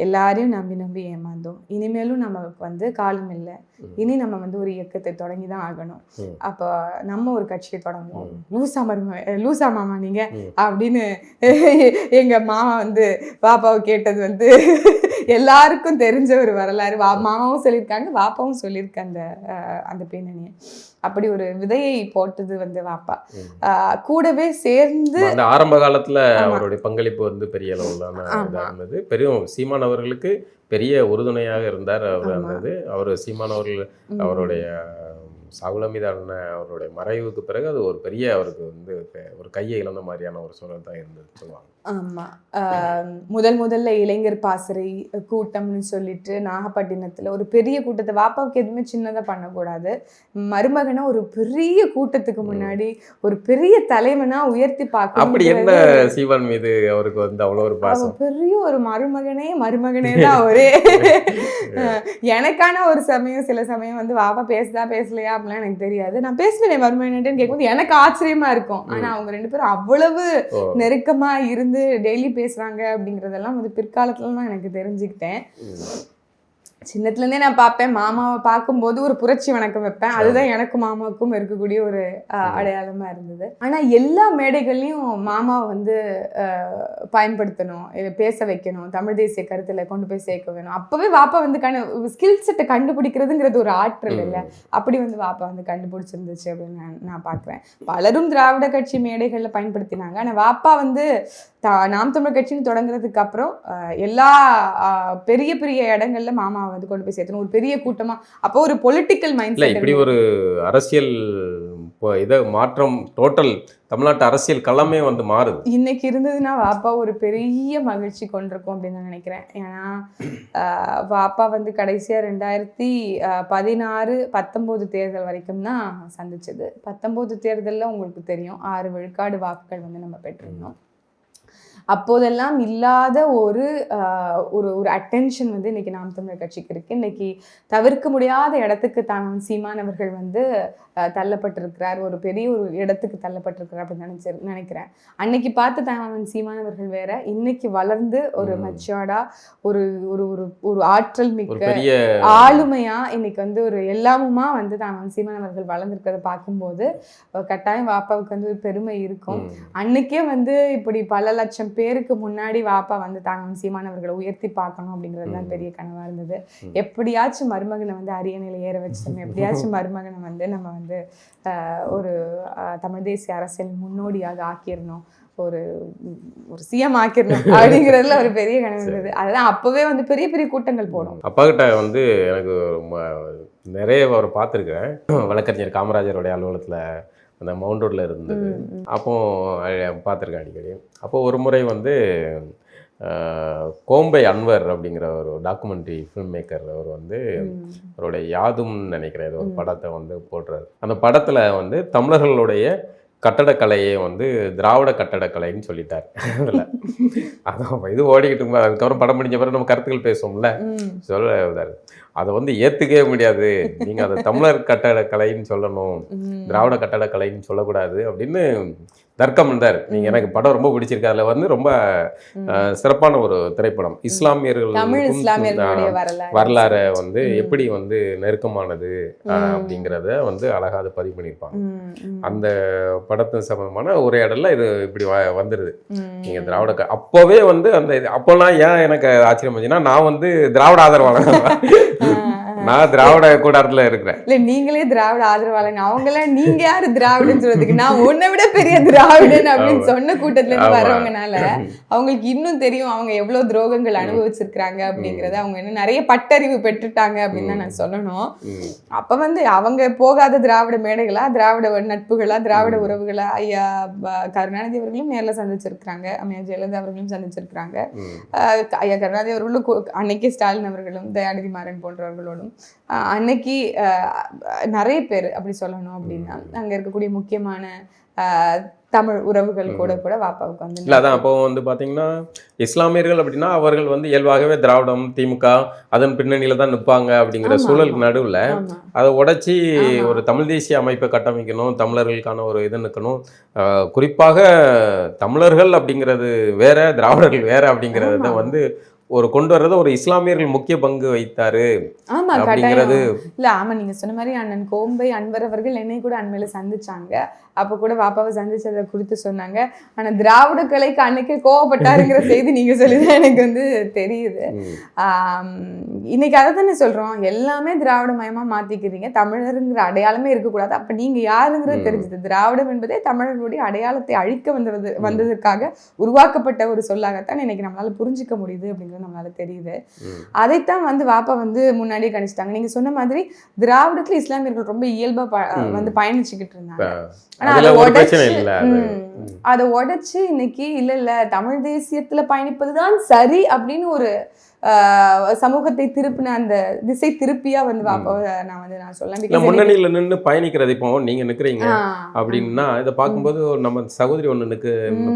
எல்லாரையும் நம்பி நம்பி ஏமாந்தோம், இனிமேலும் நமக்கு வந்து காலம் இல்லை, இனி நம்ம வந்து ஒரு இயக்கத்தை தொடங்கி தான் ஆகணும், அப்போ நம்ம ஒரு கட்சியை தொடங்குவோம், லூசா மாமா நீங்க அப்படின்னு எங்க மாமா வந்து பாப்பாவை கேட்டது வந்து எல்லாருக்கும் தெரிஞ்ச ஒரு வரலாறு. மாமாவும் சொல்லியிருக்காங்க, வாப்பாவும் சொல்லியிருக்க அந்த பின்னணியை. அப்படி ஒரு விதையை போட்டது வந்து வாப்பா. கூடவே சேர்ந்து ஆரம்ப காலத்துல அவருடைய பங்களிப்பு வந்து பெரிய அளவுலான பெரிய சீமான் அவர்களுக்கு பெரிய உறுதுணையாக இருந்தார். அவர் சீமான் அவர்கள் அவருடைய சாகுல் ஹமீது அண்ணன் அவருடைய மறைவுக்கு பிறகு அது ஒரு பெரிய அவருக்கு வந்து ஒரு கையை இழந்த மாதிரியான ஒரு சூழல் தான் இருந்தது சொல்லுவாங்க. ஆமாம், முதல்ல இளைஞர் பாசறை கூட்டம்னு சொல்லிட்டு நாகப்பட்டினத்தில் ஒரு பெரிய கூட்டத்தை, வாப்பாவுக்கு எதுவுமே சின்னதாக பண்ணக்கூடாது, மருமகனை ஒரு பெரிய கூட்டத்துக்கு முன்னாடி ஒரு பெரிய தலைவனா உயர்த்தி பார்க்கணும். அப்படி என்ன சீமான் மீது அவருக்கு வந்து அவ்வளோ ஒரு பாசம், பெரிய ஒரு மருமகனே தான் அவரே. எனக்கான ஒரு சமயம் சில சமயம் வந்து வாப்பா பேசுதா பேசலையா அப்படிலாம் எனக்கு தெரியாது, நான் பேசுவேன் மருமகன்ட்டேன்னு கேட்கும்போது எனக்கு ஆச்சரியமா இருக்கும். ஆனா அவங்க ரெண்டு பேரும் அவ்வளவு நெருக்கமா இருந்து டெய்லி பேசுறாங்க அப்படிங்கறதெல்லாம் வந்து பிற்காலத்துல தான் எனக்கு தெரிஞ்சுக்கிட்டேன். சின்னத்துல இருந்தே நான் பார்ப்பேன், மாமாவை பார்க்கும்போது ஒரு புரட்சி வணக்கம் வைப்பேன், அதுதான் எனக்கும் மாமாவுக்கும் இருக்கக்கூடிய ஒரு அடையாளமா இருந்தது. ஆனா எல்லா மேடைகள்லயும் மாமாவை வந்து பயன்படுத்தணும், பேச வைக்கணும், தமிழ் தேசிய கருத்துல கொண்டு போய் சேர்க்க வேணும். அப்பவே வாப்பா வந்து ஸ்கில் செட்டை கண்டுபிடிக்கிறதுங்கிறது ஒரு ஆற்றல் இல்லை, அப்படி வந்து வாப்பா வந்து கண்டுபிடிச்சிருந்துச்சு அப்படின்னு நான் பார்க்குறேன். பலரும் திராவிட கட்சி மேடைகள்ல பயன்படுத்தினாங்க, ஆனா வாப்பா வந்து நாம் தமிழர் கட்சின்னு தொடங்குறதுக்கு அப்புறம் எல்லா பெரிய பெரிய இடங்கள்ல மாமாவை வந்து கொண்டு போய் சேர்த்தணும், ஒரு பெரிய கூட்டமா. அப்போ ஒரு பொலிட்டிக்கல் மைண்ட் செட், இப்படி ஒரு அரசியல் இதை மாற்றம், டோட்டல் தமிழ்நாட்டு அரசியல் களமே வந்து மாறுது. இன்னைக்கு இருந்ததுன்னா வாப்பா ஒரு பெரிய மகிழ்ச்சி கொண்டிருக்கும் அப்படின்னு நான் நினைக்கிறேன். ஏன்னா வாப்பா வந்து கடைசியா 2016, 19 தேர்தல் வரைக்கும் தான் சந்திச்சது. 19 தேர்தலில் உங்களுக்கு தெரியும் 6 விழுக்காடு வாக்குகள் வந்து நம்ம பெற்றிருந்தோம். அப்போதெல்லாம் இல்லாத ஒரு ஒரு அட்டென்ஷன் வந்து இன்னைக்கு நாம் தமிழர் கட்சிக்கு இருக்கு. இன்னைக்கு தவிர்க்க முடியாத இடத்துக்கு தான் சீமான் அவர்கள் வந்து தள்ளப்பட்டிருக்கிறார், ஒரு பெரிய ஒரு இடத்துக்கு தள்ளப்பட்டிருக்கிறார் அப்படின்னு நினைக்கிறேன். அன்னைக்கு பார்த்து தான் சீமான் அவர்கள் வேற, இன்னைக்கு வளர்ந்து ஒரு மெச்சூர்டா ஒரு ஒரு ஒரு ஆற்றல் மிக்க ஆளுமையா இன்னைக்கு வந்து ஒரு எல்லாமுமா வந்து தான் சீமான் அவர்கள் வளர்ந்துருக்கிறத பார்க்கும்போது கட்டாயம் வாப்பாவுக்கு வந்து ஒரு பெருமை இருக்கும். அன்னைக்கே வந்து இப்படி பல லட்சம் பேருக்கு முன்னாடி வாப்பா வந்து தாங்க சீமானவர்களை உயர்த்தி பார்க்கணும் அப்படிங்கிறது தான் பெரிய கனவா இருந்தது. எப்படியாச்சும் மருமகனை வந்து அரியணையில ஏற வச்சிட்டோம், எப்படியாச்சும் மருமகனை வந்து நம்ம வந்து ஒரு தமிழ் தேசிய அரசியல் முன்னோடியாக ஆக்கிடணும், ஒரு ஒரு சிஎம் ஆக்கிடணும் அப்படிங்கிறதுல ஒரு பெரிய கனவு இருந்தது. அதுதான் அப்பவே வந்து பெரிய பெரிய கூட்டங்கள் போடும். அப்பா கிட்ட வந்து எனக்கு நிறைய அவர் பார்த்துருக்கேன், வழக்கறிஞர் காமராஜருடைய அலுவலகத்தில் அந்த மவுண்ட் ரோடில் இருந்தது, அப்போ பார்த்துருக்கேன் அடிக்கடி. அப்போ ஒரு முறை வந்து கோம்பை அன்வர் அப்படிங்கிற ஒரு டாக்குமெண்ட்ரி ஃபில்ம் மேக்கர். அவர் வந்து அவருடைய யாதும்னு நினைக்கிறேன் ஏதோ ஒரு படத்தை வந்து போடுறாரு. அந்த படத்தில் வந்து தமிழர்களுடைய கட்டடக்கலையை வந்து திராவிட கட்டடக்கலைன்னு சொல்லிட்டார். அதில் அதான் இது ஓடிக்கிட்டு இருக்கும்போது அதுக்கப்புறம் படம் முடிஞ்ச பிறகு நம்ம கருத்துக்கள் பேசுவோம்ல, சொல்ல அதை வந்து ஏற்றுக்கவே முடியாது, நீங்கள் அதை தமிழர் கட்டடக்கலைன்னு சொல்லணும், திராவிட கட்டடக்கலைன்னு சொல்லக்கூடாது அப்படின்னு தர்க்கம் இருந்தார். நீங்கள் எனக்கு படம் ரொம்ப பிடிச்சிருக்கு. அதில் வந்து ரொம்ப சிறப்பான ஒரு திரைப்படம். இஸ்லாமியர்களுடைய வரலாறை வந்து எப்படி வந்து நெருக்கமானது அப்படிங்கிறத வந்து அழகாக அதை பதிவு பண்ணியிருப்பாங்க. அந்த படத்தின் சம்பந்தமான உரையாடல இது இப்படி வந்துடுது. நீங்கள் திராவிட அப்போவே வந்து அந்த அப்போலாம் ஏன் எனக்கு ஆச்சரியம் வந்துச்சுன்னா, நான் வந்து திராவிட ஆதரவாளர், நான் திராவிட கூடாரத்துல இருக்கிறேன். இல்ல நீங்களே திராவிட ஆதரவாளங்க, அவங்களாம் நீங்க யாரு திராவிடன்னு சொல்றதுக்கு, நான் உன்னை விட பெரிய திராவிடன் அப்படின்னு சொன்ன கூட்டத்துல இருந்து வரவங்கனால அவங்களுக்கு இன்னும் தெரியும் அவங்க எவ்வளவு துரோகங்கள் அனுபவிச்சிருக்கிறாங்க அப்படிங்கறத, அவங்க இன்னும் நிறைய பட்டறிவு பெற்றுட்டாங்க அப்படின்னு தான் நான் சொல்லணும். அப்ப வந்து அவங்க போகாத திராவிட மேடைகளா, திராவிட நட்புகளா, திராவிட உறவுகளா, ஐயா கருணாநிதி அவர்களும் நேரில் சந்திச்சிருக்கிறாங்க, அம்மையா ஜெயலலிதா அவர்களும் சந்திச்சிருக்கிறாங்க, ஐயா கருணாநிதி அவர்களும் அன்னைக்கு ஸ்டாலின் அவர்களும் தயாநிதி மாறன் போன்றவர்களோடும் அன்னைக்கு நிறைய பேர் அப்படி சொல்லணும் அப்படின்னா அங்க இருக்கக்கூடிய முக்கியமான தமிழ் உறவுகள் கூட வாப்பாவுக்கு வந்து இல்லை. அதான் அப்போ வந்து பார்த்தீங்கன்னா இஸ்லாமியர்கள் அப்படின்னா அவர்கள் வந்து இயல்பாகவே திராவிடம், திமுக அதன் பின்னணியில தான் நிற்பாங்க அப்படிங்கிற சூழலுக்கு நடுவில் அதை உடைச்சி ஒரு தமிழ் தேசிய அமைப்பை கட்டமைக்கணும், தமிழர்களுக்கான ஒரு இது நிற்கணும். குறிப்பாக தமிழர்கள் அப்படிங்கிறது வேற, திராவிடர்கள் வேற அப்படிங்கிறத வந்து ஒரு கொண்டு வர்றது ஒரு இஸ்லாமியர்கள் முக்கிய பங்கு வைத்தாரு அப்படிங்கிறது. இல்ல ஆமா, நீங்க சொன்ன மாதிரி அண்ணன் கோம்பை அன்வர் அவர்கள் என்னை கூட அண்மையில சந்திச்சாங்க. அப்ப கூட பாப்பாவை சந்திச்சதை குறித்து சொன்னாங்க. ஆனா திராவிட கலைக்கு அன்னைக்கு கோவப்பட்டாருங்கிற செய்தி நீங்க சொல்லிதான் எனக்கு வந்து தெரியுது. இன்னைக்கு அதை தானே சொல்றோம், எல்லாமே திராவிட மயமா மாத்திக்கிறீங்க, தமிழருங்கிற அடையாளமே இருக்கக்கூடாது, அப்ப நீங்க யாருங்கிறது தெரிஞ்சது. திராவிடம் என்பதே தமிழர்களுடைய அடையாளத்தை அழிக்க வந்ததற்காக உருவாக்கப்பட்ட ஒரு சொல்லாகத்தான் இன்னைக்கு நம்மளால புரிஞ்சுக்க முடியுது அப்படிங்கிறது நம்மளால தெரியுது. அதைத்தான் வந்து வாப்பா வந்து முன்னாடியே கணிச்சிட்டாங்க. நீங்க சொன்ன மாதிரி திராவிடத்துல இஸ்லாமியர்கள் ரொம்ப இயல்பா வந்து பயணிச்சுக்கிட்டு இருந்தாங்க. அதை உடைச்சு இன்னைக்கு இல்ல தமிழ் தேசியத்துல பயணிப்பதுதான் சரி அப்படின்னு ஒரு சமூகத்தை திருப்பின அந்த திசை திருப்பியா வந்து நான் சொல்ல முன்னணியில நின்று பயணிக்கிறது. இப்போ நீங்க நிக்கிறீங்க அப்படின்னா இதை பார்க்கும்போது நம்ம சகோதரி ஒண்ணு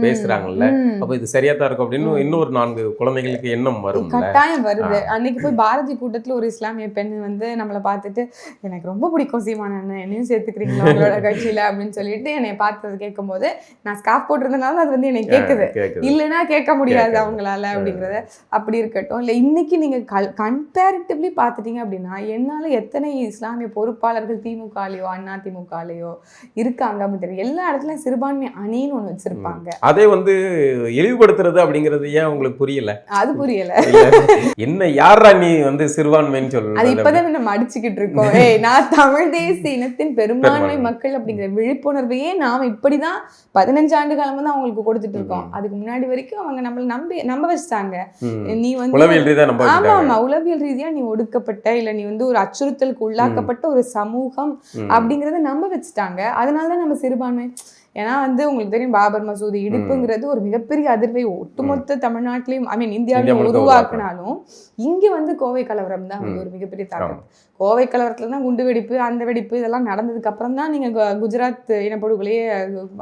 பேசுறாங்கல்ல, அப்ப இது சரியா தான் இருக்கும் அப்படின்னு இன்னொரு 4 குழந்தைகளுக்கு எண்ணம் வரும், கட்டாயம் வருது. அன்னைக்கு போய் பாரதி கூட்டத்துல ஒரு இஸ்லாமிய பெண் வந்து நம்மளை பார்த்துட்டு எனக்கு ரொம்ப பிடிக்கும் சீமான் அண்ணன், என்னையும் சேர்த்துக்கிறீங்களா உங்களோட கட்சியில அப்படின்னு சொல்லிட்டு என்னை பார்த்தது கேட்கும் போது நான் ஸ்கார்ஃப் போட்டிருந்தனால அது வந்து என்னை கேட்குது, இல்லைன்னா கேட்க முடியாது அவங்களால அப்படிங்கறத. அப்படி இருக்கட்டும். இல்ல இன்னைக்கு நீங்க கம்பேரிட்டிவ்லி பார்த்துட்டீங்க அப்படின்னா என்னால எத்தனை இஸ்லாமிய பொறுப்பாளர்கள் திமுகலையோ அண்ணா திமுகலையோ இருக்காங்க அப்படின்னு தெரியும். எல்லா இடத்துலயும் சிறுபான்மை அணின்னு ஒண்ணு வச்சிருப்பாங்க. அதே வந்து இழிவுபடுத்துறது அப்படிங்கிறது ஏன் உங்களுக்கு புரியல? அது புரியல. என்ன யாரா நீ வந்து சிறுபான்மைன்னு சொல்லுங்க, அது இப்பதான் நம்ம அடிச்சுக்கிட்டு இருக்கோம். நான் தமிழ் தேசிய இனத்தின் பெரும்பான்மை மக்கள் அப்படிங்கிற விழிப்புணர்வையே நாம இப்படிதான் 15 ஆண்டு காலமா தான் அவங்களுக்கு கொடுத்துட்டு இருக்கோம். அதுக்கு முன்னாடி வரைக்கும் அவங்க நம்மள நம்ப வச்சுட்டாங்க. நீ வந்து ஆமா உளவியல் ரீதியா நீ ஒடுக்கப்பட்ட இல்ல நீ வந்து ஒரு அச்சுறுத்தலுக்கு உள்ளாக்கப்பட்ட ஒரு சமூகம் அப்படிங்கறத நம்ப வச்சுட்டாங்க. அதனாலதான் நம்ம சிறுபான்மை. ஏன்னா வந்து உங்களுக்கு தெரியும் பாபர் மசூதி இடிப்புங்கிறது ஒரு மிகப்பெரிய அதிர்வை ஒட்டுமொத்த தமிழ்நாட்டிலையும் இந்தியாவிலையும் உருவாக்குனாலும் இங்க வந்து கோவை கலவரம் தான் வந்து ஒரு மிகப்பெரிய தாக்கம். கோவை கலவரத்துல தான் குண்டு வெடிப்பு, அந்த வெடிப்பு இதெல்லாம் நடந்ததுக்கு அப்புறம் தான் நீங்க குஜராத் இனப்படுகொலையே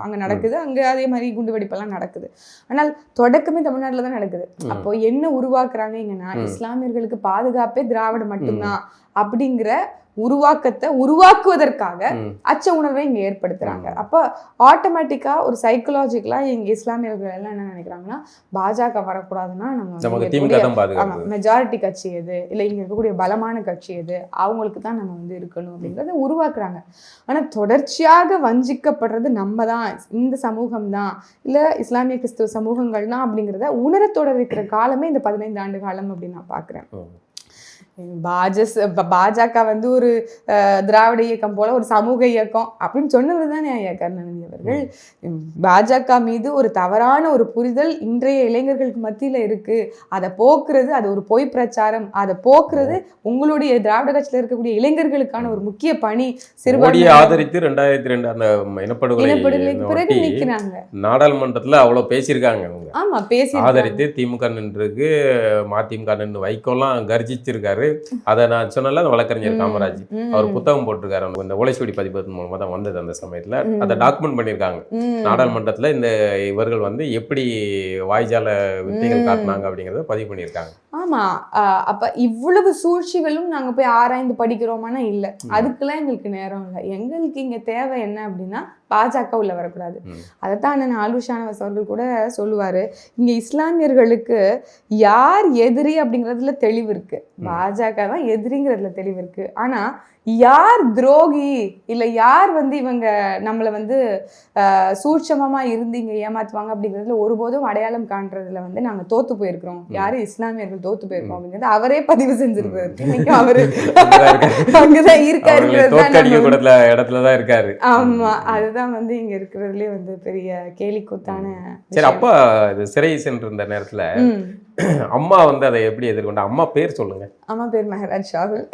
அங்க நடக்குது, அங்க அதே மாதிரி குண்டு வெடிப்பெல்லாம் நடக்குது. ஆனால் தொடக்கமே தமிழ்நாட்டுல தான் நடக்குது. அப்போ என்ன உருவாக்குறாங்கன்னா இஸ்லாமியர்களுக்கு பாதுகாப்பே திராவிடம் மட்டும்தான் அப்படிங்கிற உருவாக்குவதற்காக அச்ச உணர்வை இங்க ஏற்படுத்துறாங்க. அப்ப ஆட்டோமேட்டிக்கா ஒரு சைக்கலாஜிக்கலா இங்க இஸ்லாமியர்கள் எல்லாம் என்ன நினைக்கிறாங்கன்னா பாஜக வரக்கூடாதுன்னா நம்ம மெஜாரிட்டி கட்சி எது இல்ல இங்க இருக்கக்கூடிய பலமான கட்சி எது அவங்களுக்கு தான் நம்ம வந்து இருக்கணும் அப்படிங்கறத உருவாக்குறாங்க. ஆனா தொடர்ச்சியாக வஞ்சிக்கப்படுறது நம்ம தான், இந்த சமூகம் தான் இல்ல இஸ்லாமிய கிறிஸ்துவ சமூகங்கள் தான் அப்படிங்கிறத உணரத்தோட இருக்கிற காலமே இந்த 15 ஆண்டு காலம் அப்படின்னு நான் பாக்குறேன். பாஜக வந்து ஒரு திராவிட இயக்கம் போல ஒரு சமூக இயக்கம் அப்படின்னு சொன்னவர் தானே ஐயா கருணாநிதி அவர்கள். பாஜக மீது ஒரு தவறான ஒரு புரிதல் இன்றைய இளைஞர்களுக்கு மத்தியில இருக்கு. அதை போக்குறது, அது ஒரு பொய் பிரச்சாரம், அதை போக்குறது உங்களுடைய திராவிட கட்சியில இருக்கக்கூடிய இளைஞர்களுக்கான ஒரு முக்கிய பணி. சிறுபான்மையை ஆதரித்து 2002 அந்த இனப்படுகொலைக்கு பிறகு நிக்கிறாங்க. நாடாளுமன்றத்துல அவ்வளவு பேசியிருக்காங்க. ஆமா, பேசி ஆதரித்து திமுக நின்றுருக்கு, மதிமுக நின்று வைகோலாம் கர்ஜிச்சிருக்காரு. அதை நான் சொன்னல, வழக்கறிஞர் காமராஜ் அவர் புத்தகம் போட்டிருக்காரு. இந்த ஓலைச்சுவடி பதிப்பதன் மூலமா தான் வந்தது. அந்த சமயத்துல அதை டாக்குமெண்ட் பண்ணியிருக்காங்க நாடாளுமன்றத்துல. இந்த இவர்கள் வந்து எப்படி வாய்ஜால வித்தைகள் காட்டினாங்க அப்படிங்கறத பதிவு பண்ணியிருக்காங்க. ஆமா, அப்ப இவ்வளவு சூழ்ச்சிகளும் நாங்க போய் ஆராய்ந்து படிக்கிறோமானா இல்ல. அதுக்கெல்லாம் எங்களுக்கு நேரம் இல்லை. எங்களுக்கு இங்க தேவை என்ன அப்படின்னா பாஜக உள்ள வரக்கூடாது. அதைத்தான் அண்ணன் ஆலூர் ஷானவாஸ் அவர்கள் கூட சொல்லுவாரு, இங்க இஸ்லாமியர்களுக்கு யார் எதிரி அப்படிங்கிறதுல தெளிவு இருக்கு, பாஜக தான் எதிரிங்கிறதுல தெளிவு இருக்கு. ஆனா யார் துரோகி இல்ல யார் வந்து இவங்க நம்மளை வந்து சூட்சமமா இருந்து இங்க ஏமாத்துவாங்க அப்படிங்கிறதுல ஒருபோதும் அடையாளம் காண்றதுல வந்து நாங்க தோத்து போயிருக்கிறோம். யாரு இஸ்லாமியர்கள் தோத்து போயிருக்கோம் அப்படிங்கிறது அவரே பதிவு செஞ்சிருக்காரு. இன்னைக்கு அவரு அங்கதான் இருக்காரு. ஆமா, அதுதான் வந்து இங்க இருக்கிறதுலே வந்து பெரிய கேலிக்கூத்தான. சரி, அப்பா சிறை சென்றிருந்த நேரத்துல அம்மா வந்து அதை எப்படி எதிர்கொண்ட? அம்மா பேர் சொல்லுங்க. அம்மா பேர் மெஹராஜ் ஷாகுல்.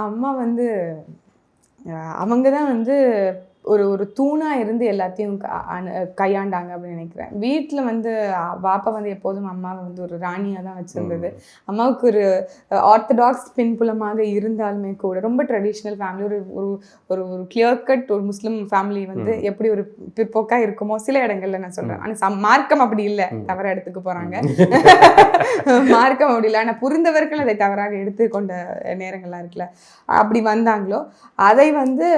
அம்மா வந்து அவங்க தான் வந்து ஒரு தூணா இருந்து எல்லாத்தையும் கையாண்டாங்க அப்படின்னு நினைக்கிறேன். வீட்டில் வந்து பாப்பா வந்து எப்போதும் அம்மாவை வந்து ஒரு ராணியாக தான் வச்சிருந்தது. அம்மாவுக்கு ஒரு ஆர்த்தடாக்ஸ் பின்புலமாக இருந்தாலுமே கூட ரொம்ப ட்ரெடிஷ்னல் ஃபேமிலி, ஒரு ஒரு ஒரு கிளியர் கட் ஒரு முஸ்லீம் ஃபேமிலி வந்து எப்படி ஒரு பிற்போக்காக இருக்குமோ சில இடங்கள்ல நான் சொல்றேன். ஆனால் மார்க்கம் அப்படி இல்லை, தவற எடுத்துக்க போறாங்க. மார்க்கம் அப்படி இல்லை, ஆனால் புரிந்தவர்கள் அதை தவறாக எடுத்துக்கொண்ட நேரங்கள்லாம் இருக்குல்ல. அப்படி வந்தாங்களோ அதை வந்து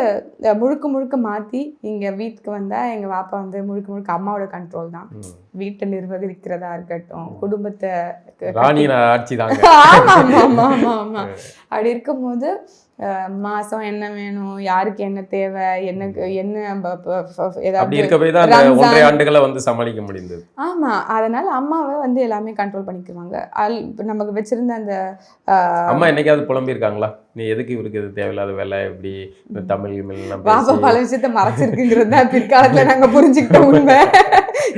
முழுக்க முழுக்க மாற்றி இங்கே வீட்டுக்கு வந்தால் எங்கள் பாப்பா வந்து முழுக்க முழுக்க அம்மாவோட கண்ட்ரோல் தான். வீட்டை நிர்வகிக்கிறதா இருக்கட்டும், குடும்பத்தை ஆட்சி தான். அப்படி இருக்கும்போது மாசம் என்ன வேணும், யாருக்கு என்ன தேவை, என்ன ஆண்டுகளை வந்து சமாளிக்க முடிந்தது. ஆமா, அதனால அம்மாவை வந்து எல்லாமே கண்ட்ரோல் பண்ணிக்குவாங்க. நமக்கு வச்சிருந்த அந்த அம்மா என்னைக்காவது புலம்பிருக்காங்களா, நீ எதுக்கு இவருக்கு இது தேவையில்லாத வேலை, இப்படி தமிழ் பாப்பா பல விஷயத்த மறைச்சிருக்குங்கிறது தான் பிற்காலத்துல நாங்க புரிஞ்சுக்கிட்ட உண்மை.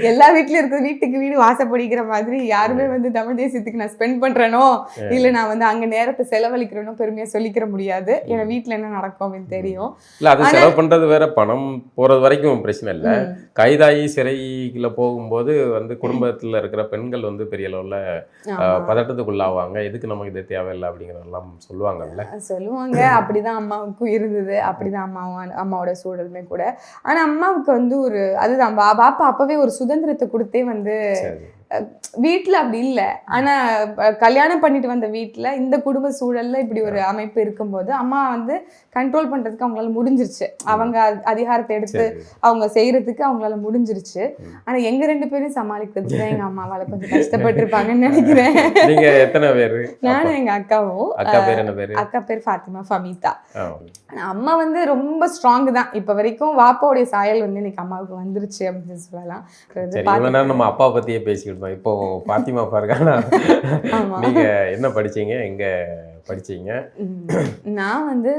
எல்லா வீட்லயும் இருக்கிற வீட்டுக்கு வீடு வாசப்படிக்கிற மாதிரி யாருமே வந்து தமிழ் தேசியத்துக்கு நான் ஸ்பெண்ட் பண்றேனோ இல்ல நான் வந்து அங்க நேரத்தை செலவழிக்கிறேனோ பெருமையா சொல்லிக்கிற முடியாது. ஏன்னா வீட்டுல என்ன நடக்கும் அப்படின்னு தெரியும். இல்ல அது செலவு பண்றது வேற, பணம் போறது வரைக்கும் பிரச்சனை இல்ல. கைதாயி சிறைக்குள்ள போகும்போது வந்து குடும்பத்துல இருக்கிற பெண்கள் வந்து பெரிய அளவுல பதட்டத்துக்குள்ளாவாங்க. எதுக்கு நமக்கு இது தேவையில்லை அப்படிங்கறதெல்லாம் சொல்லுவாங்கல்ல. சொல்லுவாங்க. அப்படிதான் அம்மாவுக்கும் இருந்தது. அப்படிதான் அம்மாவோட சூழலுமே கூட. ஆனா அம்மாவுக்கு வந்து ஒரு அதுதான் பாப்பா அப்பவே ஒரு சுதந்திரத்தை கொடுத்தே வந்து வீட்டுல அப்படி இல்லை. ஆனா கல்யாணம் பண்ணிட்டு வந்த வீட்டுல இந்த குடும்ப சூழல்ல இப்படி ஒரு அமைப்பு இருக்கும்போது அம்மா வந்து கண்ட்ரோல் பண்றதுக்கு அவங்களால முடிஞ்சிருச்சு. அவங்க அதிகாரத்தை எடுத்து அவங்க செய்யறதுக்கு அவங்களால முடிஞ்சிருச்சு. ஆனா எங்க 2 பேரும் சமாளிக்கிறதுக்கு தான் எங்க அம்மாவால கொஞ்சம் கஷ்டப்பட்டு இருப்பாங்கன்னு நினைக்கிறேன். நீங்க எத்தனை பேரு? நானும் எங்க அக்காவும். அக்கா பேர் என்ன பேரு? அக்கா பேர் ஃபாத்திமா ஃபமீதா. அம்மா வந்து ரொம்ப ஸ்ட்ராங் தான். இப்ப வரைக்கும் வாப்பாவுடைய சாயல் வந்து இன்னைக்கு அம்மாவுக்கு வந்துருச்சு அப்படின்னு சொல்லலாம். நம்ம அப்பா பத்தியே பேசிக்கிட்டோம். இப்போ பாத்திமா பாருங்க, நீங்க என்ன படிச்சீங்க, எங்க படிச்சீங்க? நான் வந்து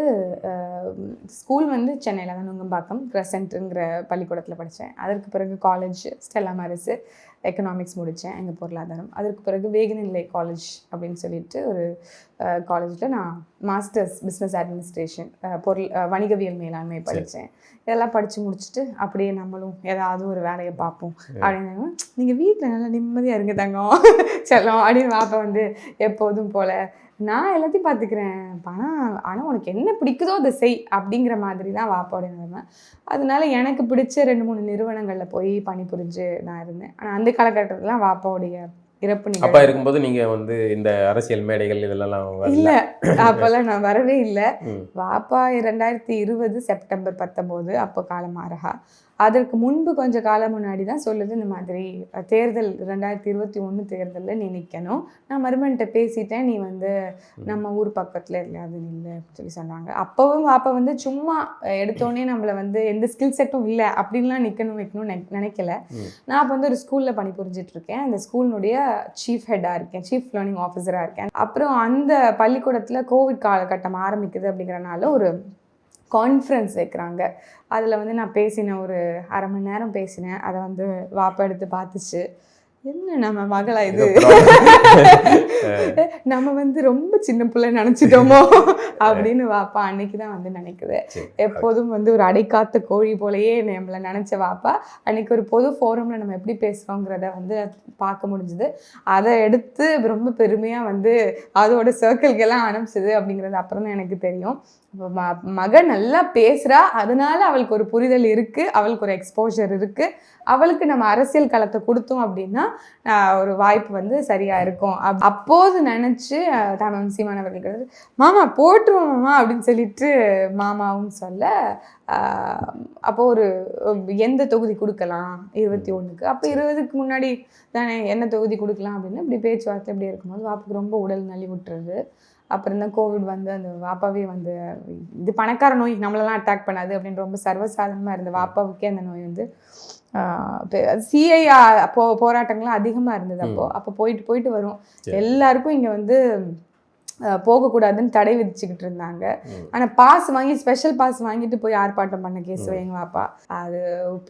ஸ்கூல் வந்து சென்னையில் தான் நுங்கம்பாக்கம் கிரசன்ட்ங்கிற பள்ளிக்கூடத்தில் படித்தேன். அதற்கு பிறகு காலேஜ் ஸ்டெல்லா மேரிஸ் எக்கனாமிக்ஸ் முடித்தேன், எங்கள் பொருளாதாரம். அதற்கு பிறகு வேகனிலை காலேஜ் அப்படின்னு சொல்லிட்டு ஒரு காலேஜில் நான் மாஸ்டர்ஸ் பிஸ்னஸ் அட்மினிஸ்ட்ரேஷன் வணிகவியல் மேலாண்மை படித்தேன். இதெல்லாம் படித்து முடிச்சுட்டு அப்படியே நம்மளும் ஏதாவது ஒரு வேலையை பார்ப்போம் அப்படின்னு. நீங்கள் வீட்டில் நல்லா நிம்மதியாக இருங்க தங்கம் செல்லம் அப்படின்னு பாப்பா வந்து எப்போதும் போல் நான் எல்லாத்தையும் பார்த்துக்கிறேன் பணம், ஆனால் உனக்கு என்ன பிடிக்குதோ அதை செய் அப்படிங்கிற மாதிரி தான் வாப்பாவோட நிலைமை. அதனால எனக்கு பிடிச்ச 2-3 நிறுவனங்களில் போய் பணிபுரிஞ்சு நான் இருந்தேன். ஆனால் அந்த காலகட்டத்தில் வாப்பாவுடைய இறப்பு நிகழ்வு. அப்பா இருக்கும்போது நீங்க வந்து இந்த அரசியல் மேடைகள் இதெல்லாம் இல்ல, அப்பெல்லாம் நான் வரவே இல்லை. வாப்பா 2020 செப்டம்பர் 19 அப்போ காலமாரகா. அதற்கு முன்பு கொஞ்சம் காலம் முன்னாடி தான் சொல்லுது, இந்த மாதிரி தேர்தல் 2021 தேர்தலில் நீ நிற்கணும், நான் மருமன்கிட்ட பேசிட்டேன், நீ வந்து நம்ம ஊர் பக்கத்தில் இல்லையாது நில்லு அப்படின்னு சொல்லி சொன்னாங்க. அப்போவும் அப்போ வந்து சும்மா எடுத்தோடனே நம்மளை வந்து எந்த ஸ்கில் செட்டும் இல்லை அப்படின்லாம் வைக்கணும்னு நினைக்கல. நான் அப்போ வந்து ஒரு ஸ்கூலில் பணிபுரிஞ்சிட்ருக்கேன். அந்த ஸ்கூலினுடைய சீஃப் ஹெட்டாக இருக்கேன், சீஃப் லேர்னிங் ஆஃபீஸராக இருக்கேன். அப்புறம் அந்த பள்ளிக்கூடத்தில் கோவிட் காலகட்டம் ஆரம்பிக்குது அப்படிங்கிறனால ஒரு கான்ஃபரன்ஸ் வைக்கிறாங்க. அதில் வந்து நான் பேசினேன், ஒரு அரை மணி நேரம் பேசினேன். அதை வந்து வாப்பா எடுத்து பார்த்துச்சு, என்ன நம்ம மகளா இது, நம்ம வந்து ரொம்ப சின்ன பிள்ளை நினச்சிட்டோமோ அப்படின்னு வாப்பா அன்னைக்கு தான் வந்து நினைக்குது. எப்போதும் வந்து ஒரு அடைக்காத்த கோழி போலயே நம்மளை நினச்ச வாப்பா அன்னைக்கு ஒரு பொது ஃபோரமில் நம்ம எப்படி பேசுகிறோங்கிறத வந்து பார்க்க முடிஞ்சுது. அதை எடுத்து ரொம்ப பெருமையாக வந்து அதோட சர்க்கிள்கெல்லாம் அனுப்பிச்சிது அப்படிங்கிறது அப்புறம் தான் எனக்கு தெரியும். மகன் நல்லா பேசுகிறா, அதனால அவளுக்கு ஒரு புரிதல் இருக்குது, அவளுக்கு ஒரு எக்ஸ்போஷர் இருக்குது, அவளுக்கு நம்ம அரசியல் களத்தை கொடுத்தோம் அப்படின்னா ஒரு வாய்ப்பு வந்து சரியாக இருக்கும். அப்போது நினச்சி தமிழ் சீமான் அவர்கள் மாமா போட்டுருவோம் மாமா அப்படின்னு சொல்லிட்டு மாமாவும் சொல்ல, அப்போது ஒரு எந்த தொகுதி கொடுக்கலாம் 21க்கு, அப்போ 20க்கு முன்னாடி தானே என்ன தொகுதி கொடுக்கலாம் அப்படின்னு இப்படி பேச்சுவார்த்தை இப்படி இருக்கும்போது வாப்புக்கு ரொம்ப உடல் நலி விட்டுருது. அப்புறம் தான் கோவிட் வந்து அந்த வாப்பாவே வந்து இது பணக்கார நோய், நம்மளெல்லாம் அட்டாக் பண்ணாது அப்படின்னு ரொம்ப சர்வசாதாரணமாக இருந்த வாப்பாவுக்கே அந்த நோய் வந்து சிஐஆ போராட்டங்கள்லாம் அதிகமாக இருந்தது. அப்போ போயிட்டு வரும். எல்லாருக்கும் இங்கே வந்து போகக்கூடாதுன்னு தடை விதிச்சுக்கிட்டு இருந்தாங்க. ஆனால் பாஸ் வாங்கி ஸ்பெஷல் பாஸ் வாங்கிட்டு போய் ஆர்ப்பாட்டம் பண்ண கேஸ் எங்கள் வாப்பா. அது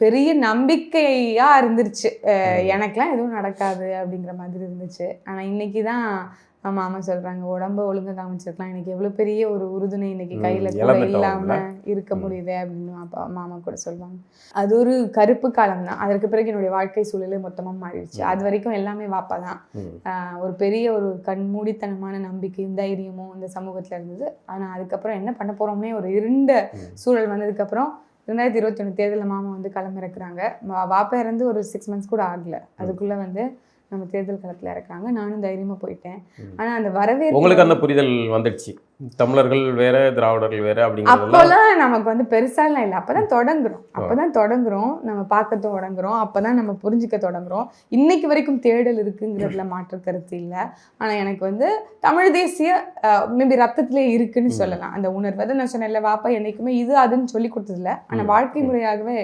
பெரிய நம்பிக்கையாக இருந்துருச்சு. எனக்கெலாம் எதுவும் நடக்காது அப்படிங்கிற மாதிரி இருந்துச்சு. ஆனால் இன்னைக்கு தான் மாமா சொல்கிறாங்க, உடம்ப ஒழுங்காக காமிச்சிருக்கலாம், எனக்கு எவ்வளோ பெரிய ஒரு உறுதுணை இன்னைக்கு கையில் கூட இல்லாமல் இருக்க முடியுது அப்படின்னு மாமா கூட சொல்லுவாங்க. அது ஒரு கருப்பு காலம் தான். அதற்கு பிறகு என்னுடைய வாழ்க்கை சூழலே மொத்தமாக மாறிடுச்சு. அது வரைக்கும் எல்லாமே வாப்பா தான். ஒரு பெரிய ஒரு கண்மூடித்தனமான நம்பிக்கையும் தைரியமும் இந்த சமூகத்தில் இருந்தது. ஆனால் அதுக்கப்புறம் என்ன பண்ண போகிறோம்னே ஒரு இருண்ட சூழல் வந்ததுக்கப்புறம் 2021 தேர்தலில் மாமா வந்து களமிறக்குறாங்க. வாப்பா இருந்து ஒரு 6 months கூட ஆகலை. அதுக்குள்ளே வந்து நம்ம தேர்தல் களத்தில் இறக்குறாங்க. நானும் தைரியமாக போயிட்டேன். ஆனால் அந்த வரவேற்பு உங்களுக்கு அந்த புரிதல் வந்துடுச்சு, தமிழர்கள் வேற திராவிடர்கள் வேற அப்படிங்கிறது அப்போல்லாம் நமக்கு வந்து பெருசாலாம் இல்லை. அப்போதான் தொடங்குறோம் நம்ம பார்க்க தொடங்குறோம். அப்போதான் நம்ம புரிஞ்சுக்க தொடங்குறோம். இன்னைக்கு வரைக்கும் தேடல் இருக்குங்கிறதுல மாற்று கருத்து இல்லை. ஆனால் எனக்கு வந்து தமிழ் தேசிய மேபி ரத்தத்திலே இருக்குன்னு சொல்லலாம் அந்த உணர்வு. அதை நான் சொன்னேன் இல்லை, வாப்பா என்னைக்குமே இது அதுன்னு சொல்லி கொடுத்ததில்ல, ஆனால் வாழ்க்கை முறையாகவே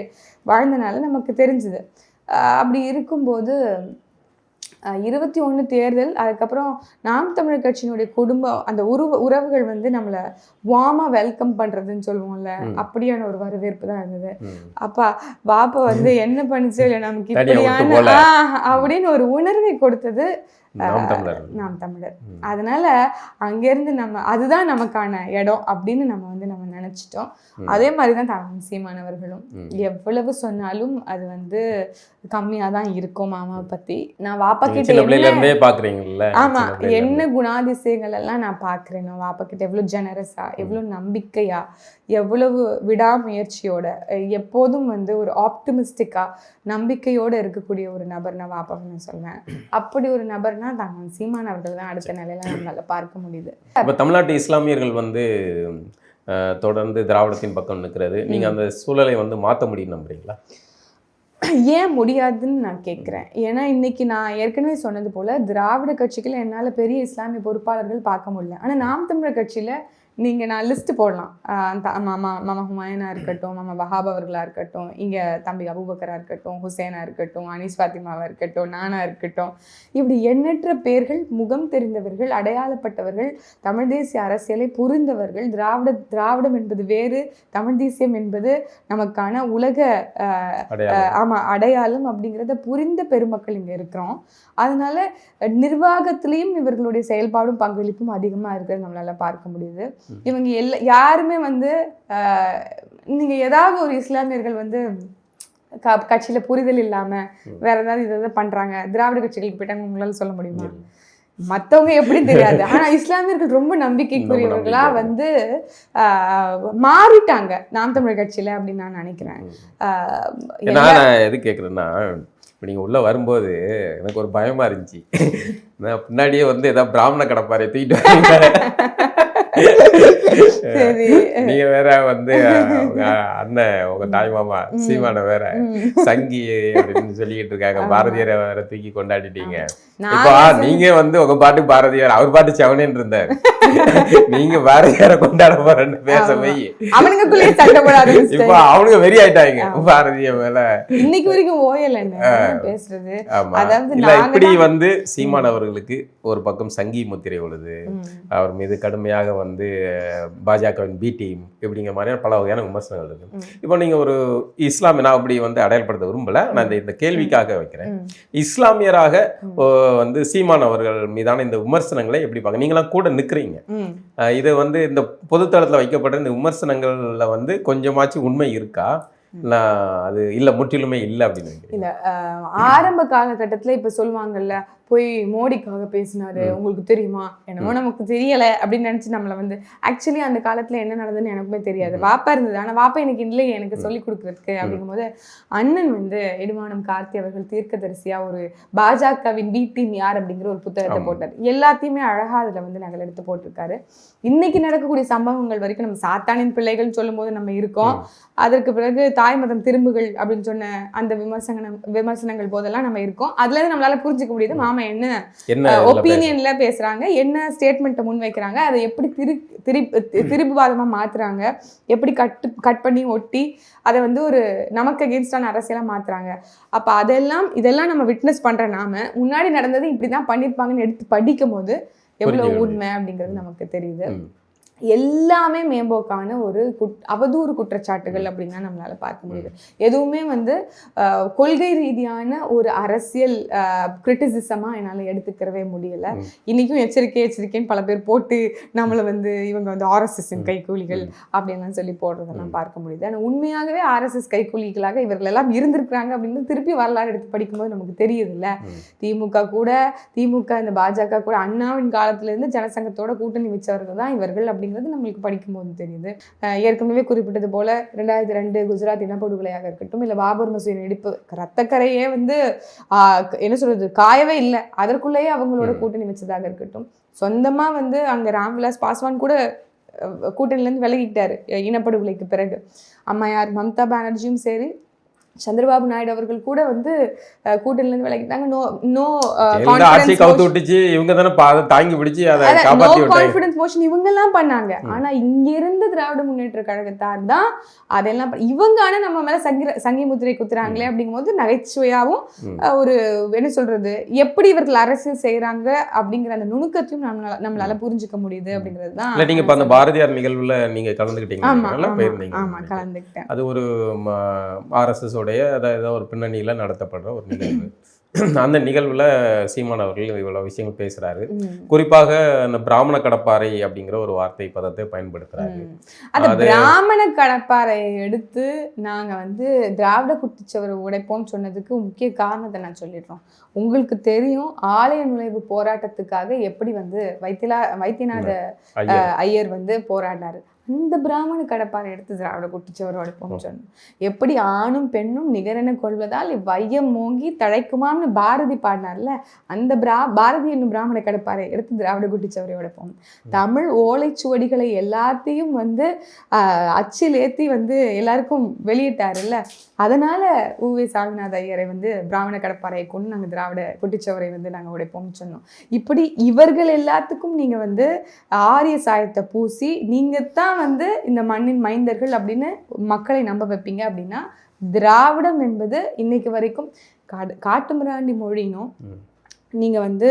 வாழ்ந்தனால நமக்கு தெரிஞ்சுது. அப்படி இருக்கும்போது 21 தேர்தல், அதுக்கப்புறம் நாம் தமிழர் கட்சியினுடைய குடும்பம் அந்த உறவுகள் வந்து நம்மளை வார்மாக வெல்கம் பண்ணுறதுன்னு சொல்லுவோம்ல, அப்படியான ஒரு வரவேற்பு தான் இருந்தது. அப்பா வாப்பா வந்து என்ன பண்ணிச்சோ இல்லை நமக்கு இப்படியான அப்படின்னு ஒரு உணர்வை கொடுத்தது நாம் தமிழர். அதனால அங்கேருந்து நம்ம அதுதான் நமக்கான இடம் அப்படின்னு நம்ம நினச்சிட்டோம். அதே மாதிரி தான் தமிழ் சீமானவர்களும் எவ்வளவு சொன்னாலும் அது வந்து கம்மியாக தான் இருக்கும் மாமாவை பற்றி. நான் வாப்பா கிட்ட ஆமாம் என்ன குணாதிசயங்கள் எல்லாம் நான் பார்க்குறேன். வாப்பா கிட்ட எவ்வளோ ஜெனரஸா, எவ்வளோ நம்பிக்கையா, எவ்வளவு விடாமுயற்சியோட, எப்போதும் வந்து ஒரு ஆப்டிமிஸ்டிக்கா நம்பிக்கையோடு இருக்கக்கூடிய ஒரு நபர் நான் வாப்பாவை நான் சொல்வேன். அப்படி ஒரு நபர் தான் சீமான் அவர்கள் தான் அடுத்த நிலையில நம்மளால பார்க்க முடியுது. இப்போ தமிழ்நாட்டு இஸ்லாமியர்கள் வந்து தொடர்ந்து திராவிடத்தின் பக்கம் நிற்கிறது, நீங்க அந்த சூழலை வந்து மாற்ற முடியும் நம்புறீங்களா? ஏன் முடியாதுன்னு நான் கேட்குறேன். ஏன்னா இன்னைக்கு நான் ஏற்கனவே சொன்னது போல திராவிட கட்சிகள் என்னால் பெரிய இஸ்லாமிய பொறுப்பாளர்கள் பார்க்க முடியல. ஆனால் நாம் தமிழர் கட்சியில் நீங்கள் நான் லிஸ்ட்டு போடலாம். மாமா ஹுமாயூனா இருக்கட்டும், மாமா வஹாப் அவர்களாக இருக்கட்டும், இங்கே தம்பி அபூபக்கராக இருக்கட்டும், ஹுசேனா இருக்கட்டும், அனீஸ் ஃபாத்திமாவாக இருக்கட்டும், நானா இருக்கட்டும், இப்படி எண்ணற்ற பேர்கள், முகம் தெரிந்தவர்கள், அடையாளப்பட்டவர்கள், தமிழ் தேசிய அரசியலை புரிந்தவர்கள், திராவிடம் என்பது வேறு, தமிழ் தேசியம் என்பது நமக்கான உலக அடையாளம் அப்படிங்கிறத புரிந்த பெருமக்கள் இங்கே இருக்கிறோம். அதனால நிர்வாகத்திலையும் இவர்களுடைய செயல்பாடும் பங்களிப்பும் அதிகமாக இருக்கிறது நம்மளால பார்க்க முடியுது. இவங்க யாருமே வந்து நீங்க ஏதாவது ஒரு இஸ்லாமியர்கள் வந்து கட்சியில புரிதல் இல்லாம வேற ஏதாவது இதை பண்றாங்க, திராவிட கட்சிகளுக்கு போயிட்டாங்க உங்களால சொல்ல முடியுமா? மற்றவங்க எப்படி தெரியாது. ஆனா இஸ்லாமியர்கள் ரொம்ப நம்பிக்கைக்குரியவர்களா வந்து மாறிட்டாங்க நாம் தமிழர் கட்சியில அப்படின்னு நான் நினைக்கிறேன். நான் எது கேட்குறேன்னா, இப்போ நீங்கள் உள்ளே வரும்போது எனக்கு ஒரு பயமாக இருந்துச்சு. நான் பின்னாடியே வந்து ஏதாவது பிராமண கடப்பாரை தூக்கிட்டு சரி. நீங்க வேற வந்து உங்க அண்ணன் உங்க தாய் மாமா சீமான வேற சங்கி அப்படின்னு சொல்லிக்கிட்டு இருக்காங்க. பாரதியாரை வேற தூக்கி கொண்டாடிட்டீங்க. இப்போ நீங்க வந்து உங்க பாட்டு பாரதியார், அவர் பாட்டு செவனேன்னு இருந்தார். நீங்க பாரதியாரை கொண்டாட போறேன்னு பேச போய் அவனுக்குள்ளேயே சண்டை போடாது. இப்போ அவனுங்க வெறி ஆயிட்டாங்க பாரதிய மேல. இன்னைக்கு வரைக்கும் ஓயல பேசுறது. அதாவது இல்ல இப்படி வந்து சீமான் அவர்களுக்கு ஒரு பக்கம் சங்கி முத்திரை உள்ளது, அவர் மீது கடுமையாக வந்து பாஜகவின் பி டீம் இப்படிங்கிற மாதிரியான பல வகையான விமர்சனங்கள் இருக்கு. இப்போ நீங்க ஒரு இஸ்லாமிய, நான் அப்படி வந்து அடையாளப்படுத்த விரும்பல, நான் இந்த கேள்விக்காக வைக்கிறேன். இஸ்லாமியராக வந்து சீமான் அவர்கள் மீதான இந்த விமர்சனங்களை எப்படி பார்க்க, நீங்களாம் கூட நிக்கிறீங்க, இது வந்து இந்த பொதுத்தளத்துல வைக்கப்பட்ட இந்த விமர்சனங்கள்ல வந்து கொஞ்சமாச்சும் உண்மை இருக்கா, அது இல்ல முற்றிலுமே இல்லை அப்படின்னு? இல்ல ஆரம்ப காலகட்டத்துல இப்ப சொல்லுவாங்கல்ல, போய் மோடிக்காக பேசினாரு உங்களுக்கு தெரியுமா, என்னமோ நமக்கு தெரியல அப்படின்னு நினைச்சு நம்மள வந்து, ஆக்சுவலி அந்த காலத்துல என்ன நடந்ததுன்னு எனக்குமே தெரியாது. வாப்பா இருந்தது, ஆனா வாப்பா எனக்கு இல்லையே எனக்கு சொல்லி கொடுக்கறதுக்கு. அப்படிங்கும் போது அண்ணன் வந்து இடுமானம் கார்த்தி அவர்கள் தீர்க்கதரிசியா ஒரு பாஜகவின் பி டீம் யார் அப்படிங்கிற ஒரு புத்தகத்தை போட்டார். எல்லாத்தையுமே அழகா அதுல வந்து நகல் எடுத்து போட்டிருக்காரு. இன்னைக்கு நடக்கக்கூடிய சம்பவங்கள் வரைக்கும் நம்ம சாத்தானின் பிள்ளைகள் சொல்லும் போது நம்ம இருக்கோம். அதற்கு பிறகு தாய் மதம் திரும்புகள் அப்படின்னு சொன்ன அந்த விமர்சனங்கள் போதெல்லாம் நம்ம இருக்கோம். அதுல இருந்து நம்மளால புரிஞ்சுக்க முடியுது மாமா என்ன ஒப்பீனியன்ல பேசுறாங்க, என்ன ஸ்டேட்மெண்ட்டை முன் வைக்கிறாங்க, அதை எப்படி திருப்புவாதமா மாத்துறாங்க, எப்படி கட் பண்ணி ஒட்டி அதை வந்து ஒரு நமக்கு அகேன்ஸ்டான அரசியலா மாத்துறாங்க. அப்ப இதெல்லாம் நம்ம விட்னஸ் பண்ற நாம முன்னாடி நடந்தது இப்படிதான் பண்ணிருப்பாங்கன்னு எடுத்து படிக்கும் போது எவ்வளவு உண்மை அப்படிங்கிறது நமக்கு தெரியுது. எல்லாமே மேம்போக்கான ஒரு அவதூறு குற்றச்சாட்டுகள் அப்படின்னா நம்மளால பார்க்க முடியுது. எதுவுமே வந்து கொள்கை ரீதியான ஒரு அரசியல் கிரிட்டிசிசமா என்னால எடுத்துக்கிறவே முடியல. இன்னைக்கும் எச்சரிக்கைன்னு பல பேர் போட்டு நம்மளை வந்து இவங்க வந்து ஆர்எஸ்எஸ் கைக்கூலிகள் அப்படின்லாம் சொல்லி போடுறதெல்லாம் பார்க்க முடியுது. ஆனா உண்மையாகவே ஆர்எஸ்எஸ் கைக்கூலிகளாக இவர்கள் எல்லாம் இருந்திருக்கிறாங்க அப்படின்னு திருப்பி வரலாறு எடுத்து படிக்கும்போது நமக்கு தெரியுது இல்ல. திமுக இந்த பாஜக கூட அண்ணாவின் காலத்துல இருந்து ஜனசங்கத்தோட கூட்டணி வச்சவர்கள் தான் இவர்கள் அப்படிங்கிறது நம்மளுக்கு படிக்கும்போது தெரியுது. ஏற்கனவே குறிப்பிட்டது போல 2002 குஜராத் இனப்படுகொலையாக இருக்கட்டும், இல்ல பாபர் மசூதி இடிப்பு, ரத்தக்கரையே வந்து என்ன சொல்றது காயவே இல்லை, அதற்குள்ளேயே அவங்களோட கூட்டணி வச்சதாக இருக்கட்டும், சொந்தமா வந்து அங்க ராம்விலாஸ் பாஸ்வான் கூட கூட்டணில இருந்து விலகிட்டாரு இனப்படுகொலைக்கு பிறகு. அம்மையார் மம்தா பானர்ஜியும் சரி, சந்திரபாபு நாயுடு அவர்கள் கூட வந்து கூட்டணில இருந்து விலகிட்டாங்க. நோ கான்ஃபிடன்ஸ் மோஷன் இவங்க எல்லாம் பண்ணாங்க. ஆனா இங்க இருந்து திராவிட முன்னேற்ற கழகத்தார் தான் அதெல்லாம் இவங்க ஆனா நம்ம மேல சங்கி முத்திரை குத்துறாங்களே அப்படிங்கும் போது நகைச்சுவையாவும் ஒரு என்ன சொல்றது எப்படி இவர்கள் அரசியல் செய்யறாங்க அப்படிங்கிற அந்த நுணுக்கத்தையும் நம்மளால புரிஞ்சுக்க முடியுது அப்படிங்கிறது தான். நீங்க அந்த பாரதியார் நிகழ்வுல நீங்க கலந்துக்கிட்டீங்க. ஆமா கலந்துக்கிட்டேன். அது ஒரு RSS அதாவது ஒரு பின்னணியில நடத்தப்படுற ஒரு நிகழ்வு. அந்த நிகழ்வுல சீமான் அவர்கள் இவ்வளவு விஷயங்கள் பேசுறாரு. குறிப்பாக அந்த பிராமண கடப்பாறை அப்படிங்கிற ஒரு வார்த்தை பதத்தை பயன்படுத்துறாரு. அந்த பிராமண கடப்பாறையை எடுத்து நாங்க வந்து திராவிட குட்டிச்சவரை உடைப்போம் சொன்னதுக்கு முக்கிய காரணத்தை நான் சொல்லிடுறோம். உங்களுக்கு தெரியும் ஆலய நுழைவு போராட்டத்துக்காக எப்படி வந்து வைத்தியநாத ஐயர் வந்து போராடினாரு. அந்த பிராமண கடப்பாறை எடுத்து திராவிட குட்டிச்சவரோட சொன்னோம். எப்படி ஆணும் பெண்ணும் நிகரென கொள்வதால் வையம் மோங்கி தழைக்குமாம்னு பாரதி பாடினார்ல, அந்த பாரதி என்னும் பிராமண கடப்பாறை எடுத்து திராவிட குட்டிச்சவரையோட போகும். தமிழ் ஓலைச்சுவடிகளை எல்லாத்தையும் வந்து அச்சில் ஏற்றி வந்து எல்லாருக்கும் வெளியிட்டாருல்ல, அதனால உவே சாமிநாத ஐயரை வந்து பிராமண கடப்பாறையை கொண்டு நாங்கள் திராவிட குட்டிச்சவரை வந்து நாங்கள் உடைப்போம்னு சொன்னோம். இப்படி இவர்கள் எல்லாத்துக்கும் நீங்க வந்து ஆரிய சாயத்தை பூசி நீங்க தான் வந்து இந்த மண்ணின் மைந்தர்கள் அப்படின்னு மக்களை நம்ப வைப்பீங்க அப்படின்னா, திராவிடம் என்பது இன்னைக்கு வரைக்கும் காட்டுமிராண்டி மொழினும் நீங்க வந்து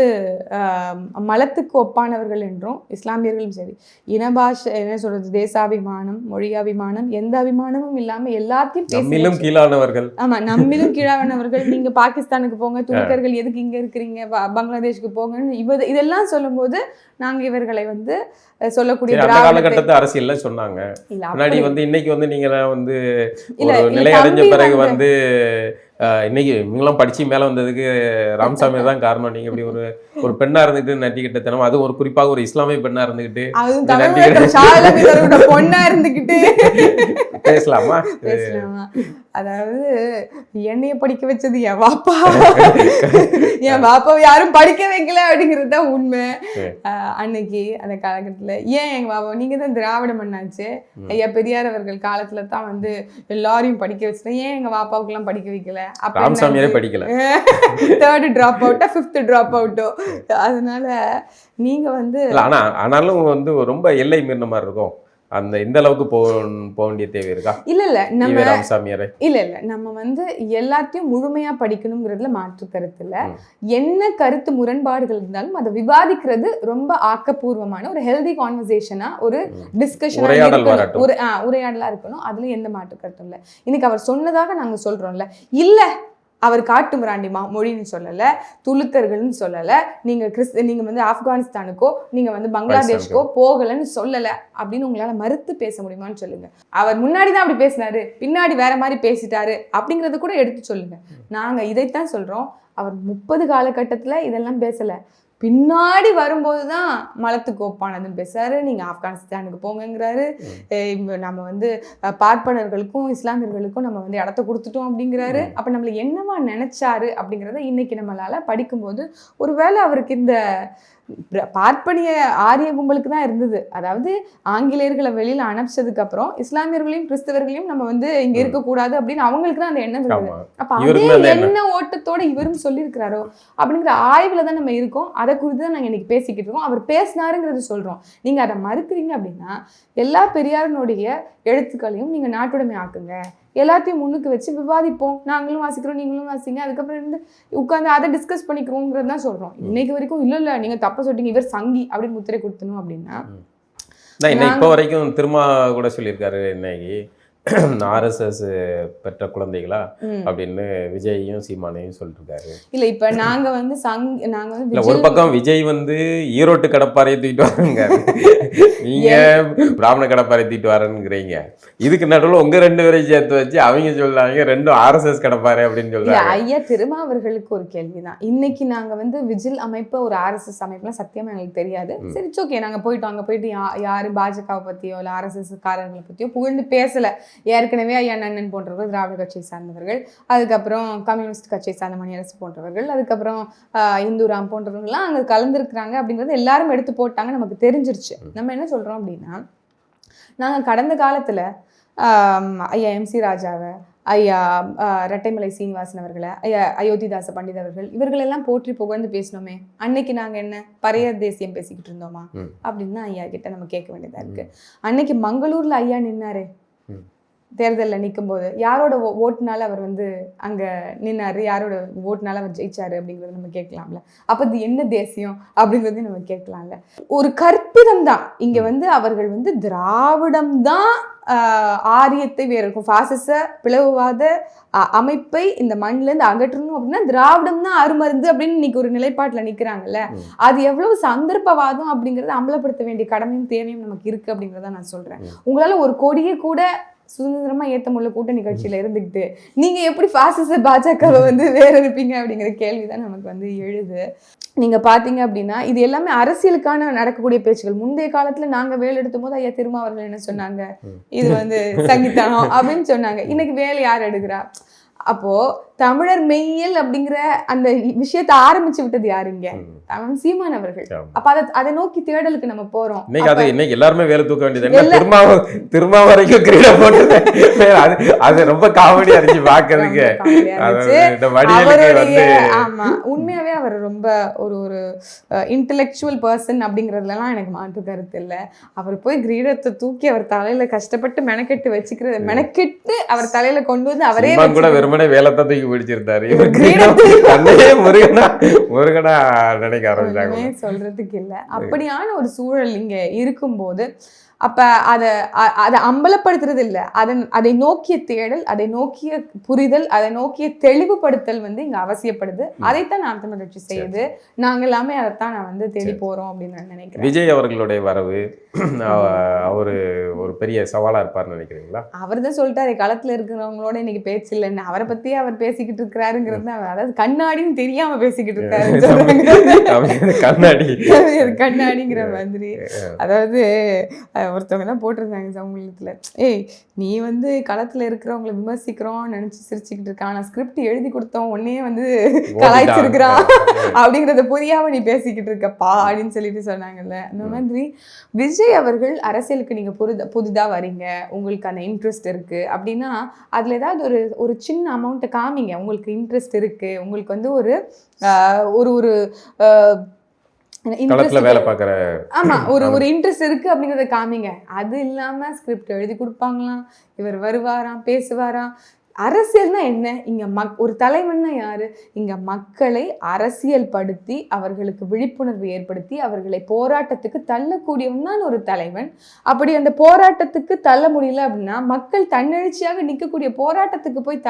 மலத்துக்கு ஒப்பானவர்கள் என்றும் இஸ்லாமியர்களும் சரி இனபாஷை என்ன சொல்றது தேசாபிமானம் மொழியாபிமானம் எந்த அபிமானமும் இல்லாம எல்லாத்தையும் கீழானவர்கள். ஆமா நம்மிலும் கீழானவர்கள். நீங்க பாகிஸ்தானுக்கு போங்க, துருக்கர்கள் எதுக்கு இங்க இருக்கிறீங்க, பங்களாதேஷ்க்கு போங்கன்னு இதெல்லாம் சொல்லும் போது நாங்க இவர்களை வந்து சொல்லக்கூடிய காலகட்டத்தை அரசியல்ல சொன்னாங்க. முன்னாடி வந்து இன்னைக்கு வந்து நீங்க வந்து நிலை அடைஞ்ச பிறகு வந்து இன்னைக்கு இவங்கெல்லாம் படிச்சு மேல வந்ததுக்கு ராமசாமி தான் காரணம். நீங்க இப்படி ஒரு பெண்ணா இருந்துட்டு நட்டிக்கிட்ட தினம், அது ஒரு குறிப்பாக ஒரு இஸ்லாமிய பெண்ணா இருந்துகிட்டு பொண்ணா இருந்துகிட்டு பேசலாமா? அதாவது என்னைய படிக்க வச்சது என் வாப்பா, என் வாப்பாவை யாரும் படிக்க வைக்கல அப்படிங்கிறது தான் உண்மை. அன்னைக்கு அந்த காலகட்டத்தில் ஏன் எங்க பாப்பா, நீங்க தான் திராவிட மண்ணாச்சு, ஐயா பெரியார் அவர்கள் காலத்துல தான் வந்து எல்லாரையும் படிக்க வச்சுட்டேன், ஏன் எங்க பாப்பாவுக்கு படிக்க வைக்கல? ராமசாமியாரே படிக்கல, 3rd ட்ராப் அவுட்டோ 5th ட்ராப் அவுட்டோ. அதனால நீங்க வந்து ஆனாலும் வந்து ரொம்ப எல்லை மீறின மாதிரி இருக்கும். அந்த இந்த அளவுக்கு போக வேண்டிய தேவை இருக்கா? இல்ல நம்ம ராமசாமியாரே இல்ல நம்ம வந்து எல்லாத்தையும் முழுமையா படிக்கணுங்கிறதுல மாற்று கருத்து இல்ல. என்ன கருத்து முரண்பாடுகள் இருந்தாலும் அதை விவாதிக்கிறது ரொம்ப ஆக்கப்பூர்வமான ஒரு ஹெல்தி கான்வர்சேஷனா, ஒரு டிஸ்கஷன், உரையாடலா இருக்கணும். அதுல எந்த மாற்று கருத்தும் இல்ல. இன்னைக்கு அவர் சொன்னதாக நாங்க சொல்றோம்ல, இல்ல அவர் காட்டு மிராண்டிமா மொழின்னு சொல்லலை, துலுக்கர்கள்னு சொல்லலை, நீங்கள் வந்து ஆப்கானிஸ்தானுக்கோ நீங்கள் வந்து பங்களாதேஷ்கோ போகலைன்னு சொல்லலை அப்படின்னு உங்களால் மறுத்து பேச முடியுமான்னு சொல்லுங்க. அவர் முன்னாடி தான் அப்படி பேசினாரு, பின்னாடி வேற மாதிரி பேசிட்டாரு அப்படிங்கிறத கூட எடுத்து சொல்லுங்க. நாங்கள் இதைத்தான் சொல்கிறோம். அவர் 30 காலகட்டத்தில் இதெல்லாம் பேசலை, பின்னாடி வரும்போது தான் மலத்துக்கு ஒப்பானதுன்னு பேசுறாரு. நீங்கள் ஆப்கானிஸ்தானுக்கு போங்கங்கிறாரு. நம்ம வந்து பார்ப்பனர்களுக்கும் இஸ்லாமியர்களுக்கும் நம்ம வந்து இடத்த கொடுத்துட்டோம் அப்படிங்கிறாரு. அப்போ நம்மளை என்னவா நினைச்சாரு அப்படிங்கிறத இன்னைக்கு நம்மளால படிக்கும்போது, ஒருவேளை அவருக்கு இந்த பார்ப்பனிய ஆரிய கும்பலுக்கு தான் இருந்தது. அதாவது ஆங்கிலேயர்களை வெளியில அனுப்பிச்சதுக்கு அப்புறம் இஸ்லாமியர்களையும் கிறிஸ்தவர்களையும் நம்ம வந்து இங்க இருக்கக்கூடாது அப்படின்னு அவங்களுக்கு தான் அந்த எண்ணம் இருந்தது. அப்ப அதே எண்ண ஓட்டத்தோட இவரும் சொல்லியிருக்கிறாரோ அப்படிங்கிற ஆய்வுல தான் நம்ம இருக்கோம். அதை குறித்து தான் நாங்க இன்னைக்கு பேசிக்கிட்டு இருக்கோம். அவர் பேசினாருங்கிறது சொல்றோம். நீங்க அதை மறுக்கிறீங்க அப்படின்னா எல்லா பெரியாரனுடைய எழுத்துக்களையும் நீங்க நாட்டுடைமை ஆக்குங்க, எல்லாத்தையும் முன்னுக்கு வச்சு விவாதிப்போம், நாங்களும் வாசிக்கிறோம் நீங்களும் வாசிங்க, அதுக்கப்புறம் இருந்து உட்காந்து அதை டிஸ்கஸ் பண்ணிக்கிறோங்கிறது தான் சொல்றோம். இன்னைக்கு வரைக்கும் இல்ல நீங்க தப்ப சொல்லிட்டீங்க, இவர் சங்கி அப்படின்னு முத்திரை கொடுத்தணும் அப்படின்னா இப்போ வரைக்கும் திரும்ப கூட சொல்லியிருக்காரு, இன்னைக்கு RSS பெற்ற குழந்தைகளா அப்படின்னு விஜயையும் சீமானையும் சொல்லிருக்காரு. இல்ல இப்ப நாங்க வந்து ஒரு பக்கம் விஜய் வந்து ஈரோட்டு கடப்பாறையை தூக்கிட்டு வரங்க, நீங்க பிராமண கடப்பாறை தூக்கிட்டு வரேங்கிறீங்க. இதுக்கு நடுவில் உங்க 2 பேரையும் சேர்த்து வச்சு அவங்க சொல்றாங்க 2 RSS கடப்பாறை அப்படின்னு சொல்றாங்க. ஐயா திருமா அவர்களுக்கு ஒரு கேள்விதான். இன்னைக்கு நாங்க வந்து விஜில் அமைப்பு ஒரு RSS அமைப்புலாம் சத்தியமா எங்களுக்கு தெரியாது. சரி ஓகே, நாங்க போயிட்டோம், அங்க போயிட்டு யாரு பாஜகவை பத்தியோ இல்ல RSS காரர்களை பத்தியோ புகழ்ந்து பேசல. ஏற்கனவே ஐயா நன்னன் போன்றவர்கள் திராவிட கட்சியை சார்ந்தவர்கள், அதுக்கப்புறம் கம்யூனிஸ்ட் கட்சியை சார்ந்த மணியரசு போன்றவர்கள், அதுக்கப்புறம் இந்துராம் போன்றவர்கள்லாம் அங்கே கலந்துருக்குறாங்க அப்படிங்கிறது எல்லாரும் எடுத்து போட்டாங்க, நமக்கு தெரிஞ்சிருச்சு. நம்ம என்ன சொல்கிறோம் அப்படின்னா, நாங்கள் கடந்த காலத்தில் ஐயா MC ராஜாவை, ஐயா ரெட்டைமலை சீனிவாசன் அவர்களை, ஐயா அயோத்திதாச பண்டித் அவர்கள், இவர்களெல்லாம் போற்றி புகழ்ந்து பேசினோமே. அன்னைக்கு நாங்கள் என்ன பறைய தேசியம் பேசிக்கிட்டு இருந்தோமா அப்படின்னு ஐயா கிட்ட நம்ம கேட்க வேண்டியதாக இருக்குது. அன்னைக்கு மங்களூரில் ஐயா நின்னாரு, தேர்தலில் நிற்கும் போது யாரோட ஓட்டுனால அவர் வந்து அங்கே நின்னாரு, யாரோட ஓட்டுனால அவர் ஜெயிச்சாரு அப்படிங்கிறத நம்ம கேட்கலாம்ல. அப்போ இது என்ன தேசியம் அப்படிங்கிறதையும் நம்ம கேட்கலாம்ல. ஒரு கற்பிதம் தான் இங்கே வந்து அவர்கள் வந்து திராவிடம் தான் ஆரியத்தை வேற இருக்கும், பாசிச பிளவுவாத அமைப்பை இந்த மண்ணிலேருந்து அகற்றணும் அப்படின்னா திராவிடம் தான் அருமருந்து அப்படின்னு இன்னைக்கு ஒரு நிலைப்பாட்டில் நிற்கிறாங்கல்ல. அது எவ்வளவு சந்தர்ப்பவாதம் அப்படிங்கிறத அம்பலப்படுத்த வேண்டிய கடமையும் தேவையும் நமக்கு இருக்கு அப்படிங்கிறத நான் சொல்றேன். உங்களால ஒரு கொடியை கூட சுதந்திரமா ஏத்த முடியல கூட்டணி கட்சியில இருந்துக்கிட்டு நீங்க எப்படி பாசிச பாஜகவை வந்து வேற இருப்பீங்க அப்படிங்கிற கேள்விதான் நமக்கு வந்து எழுது. நீங்க பாத்தீங்க அப்படின்னா இது எல்லாமே அரசியலுக்கான நடக்கக்கூடிய பேச்சுகள். முந்தைய காலத்துல நாங்க வேலை எடுத்தும் போது ஐயா திருமாவர்கள் என்ன சொன்னாங்க, இது வந்து சங்கித்தனம் அப்படின்னு சொன்னாங்க. இன்னைக்கு வேலை யார் எடுக்கிறா? அப்போ தமிழர் மெய்யல் அப்படிங்கிற அந்த விஷயத்தை ஆரம்பிச்சு விட்டது யாருங்க? தமிழ் சீமான் அவர்கள். அப்ப அதை நோக்கி தேடலுக்கு நம்ம போறோம். இன்னைக்கு எல்லாருமே வேலை தூக்க வேண்டியது திரும்ப வரைக்கும் கிரீட போட்டது அது ரொம்ப காமெடியா இருந்துச்சு பாக்குறதுக்கு. ஆமா, உண்மையாவே அவர் ரொம்ப ஒரு இன்டெலெக்சுவல் பர்சன் அப்படிங்கறதுலாம் எனக்கு மாற்று கருத்து இல்லை. அவர் போய் கிரீடத்தை தூக்கி அவர் தலையில கஷ்டப்பட்டு மெனக்கெட்டு அவர் தலையில கொண்டு வந்து அவரே கூட வெறுமனே வேலை தூக்கி பிடிச்சிருந்தாரு. முருகனா நினைக்க ஆரம்பிச்சாங்க. சொல்றதுக்கு இல்ல, அப்படியான ஒரு சூழல் இங்க இருக்கும்போது அப்ப அதை அம்பலப்படுத்துறது இல்லை, அதை நோக்கிய தேடல், அதை நோக்கிய புரிதல், அதை நோக்கிய தெளிவுபடுத்தல் வந்து இங்க அவசியப்படுது. அதைத்தான் நாம் தமிழர் கட்சி செய்யுது. நாங்க எல்லாமே அதைத்தான் நான் வந்து தேடி போறோம் அப்படின்னு நான் நினைக்கிறேன். விஜய் அவர்களுடைய வரவு அவரு ஒரு பெரிய சவாலா இருப்பார்னு நினைக்கிறீங்களா? அவர் தான் சொல்லிட்டாரு, களத்துல இருக்கிறவங்களோட இன்னைக்கு பேச்சு இல்லைன்னு. அவரை பத்தி அவர் பேசிக்கிட்டு இருக்கிறாருங்கிறது, அதாவது கண்ணாடின்னு தெரியாம பேசிக்கிட்டு இருக்காரு. கண்ணாடிங்கிற மாதிரி. அதாவது ஒருத்தவங்க தான் போட்டிருந்தாங்க சமூகத்தில், ஏய் நீ வந்து களத்தில் இருக்கிறவங்களை விமர்சிக்கிறோம் நினச்சி சிரிச்சுக்கிட்டு இருக்கான், ஆனால் ஸ்கிரிப்ட் எழுதி கொடுத்தோம் உடனே வந்து கலாய்ச்சிருக்கிறான் அப்படிங்கிறத புரியாமல் நீ பேசிக்கிட்டு இருக்கப்பா அப்படின்னு சொல்லிட்டு சொன்னாங்கல்ல. அந்த மாதிரி விஜய் அவர்கள் அரசியலுக்கு நீங்கள் புதிதாக வரீங்க, உங்களுக்கு அந்த இன்ட்ரெஸ்ட் இருக்குது அப்படின்னா அதில் ஏதாவது ஒரு சின்ன அமௌண்ட்டை காமிங்க, உங்களுக்கு இன்ட்ரெஸ்ட் இருக்குது, உங்களுக்கு வந்து ஒரு வேலை பார்க்குற ஒரு இன்ட்ரெஸ்ட் இருக்கு அப்படிங்கிறத காமிங்க. அது இல்லாம ஸ்கிரிப்ட் எழுதி கொடுப்பாங்களாம், இவர் வருவாராம் பேசுவாராம். அரசியல்னா என்ன? இங்க ஒரு தலைவன்னா யாரு? இங்க மக்களை அரசியல் படுத்தி அவர்களுக்கு விழிப்புணர்வு ஏற்படுத்தி அவர்களை போராட்டத்துக்கு தள்ளக்கூடியவன் தான் ஒரு தலைவன். அப்படி அந்த போராட்டத்துக்கு தள்ள முடியல அப்படின்னா மக்கள் தன்னெழுச்சியாக நிற்கக்கூடிய போராட்டத்துக்கு போய்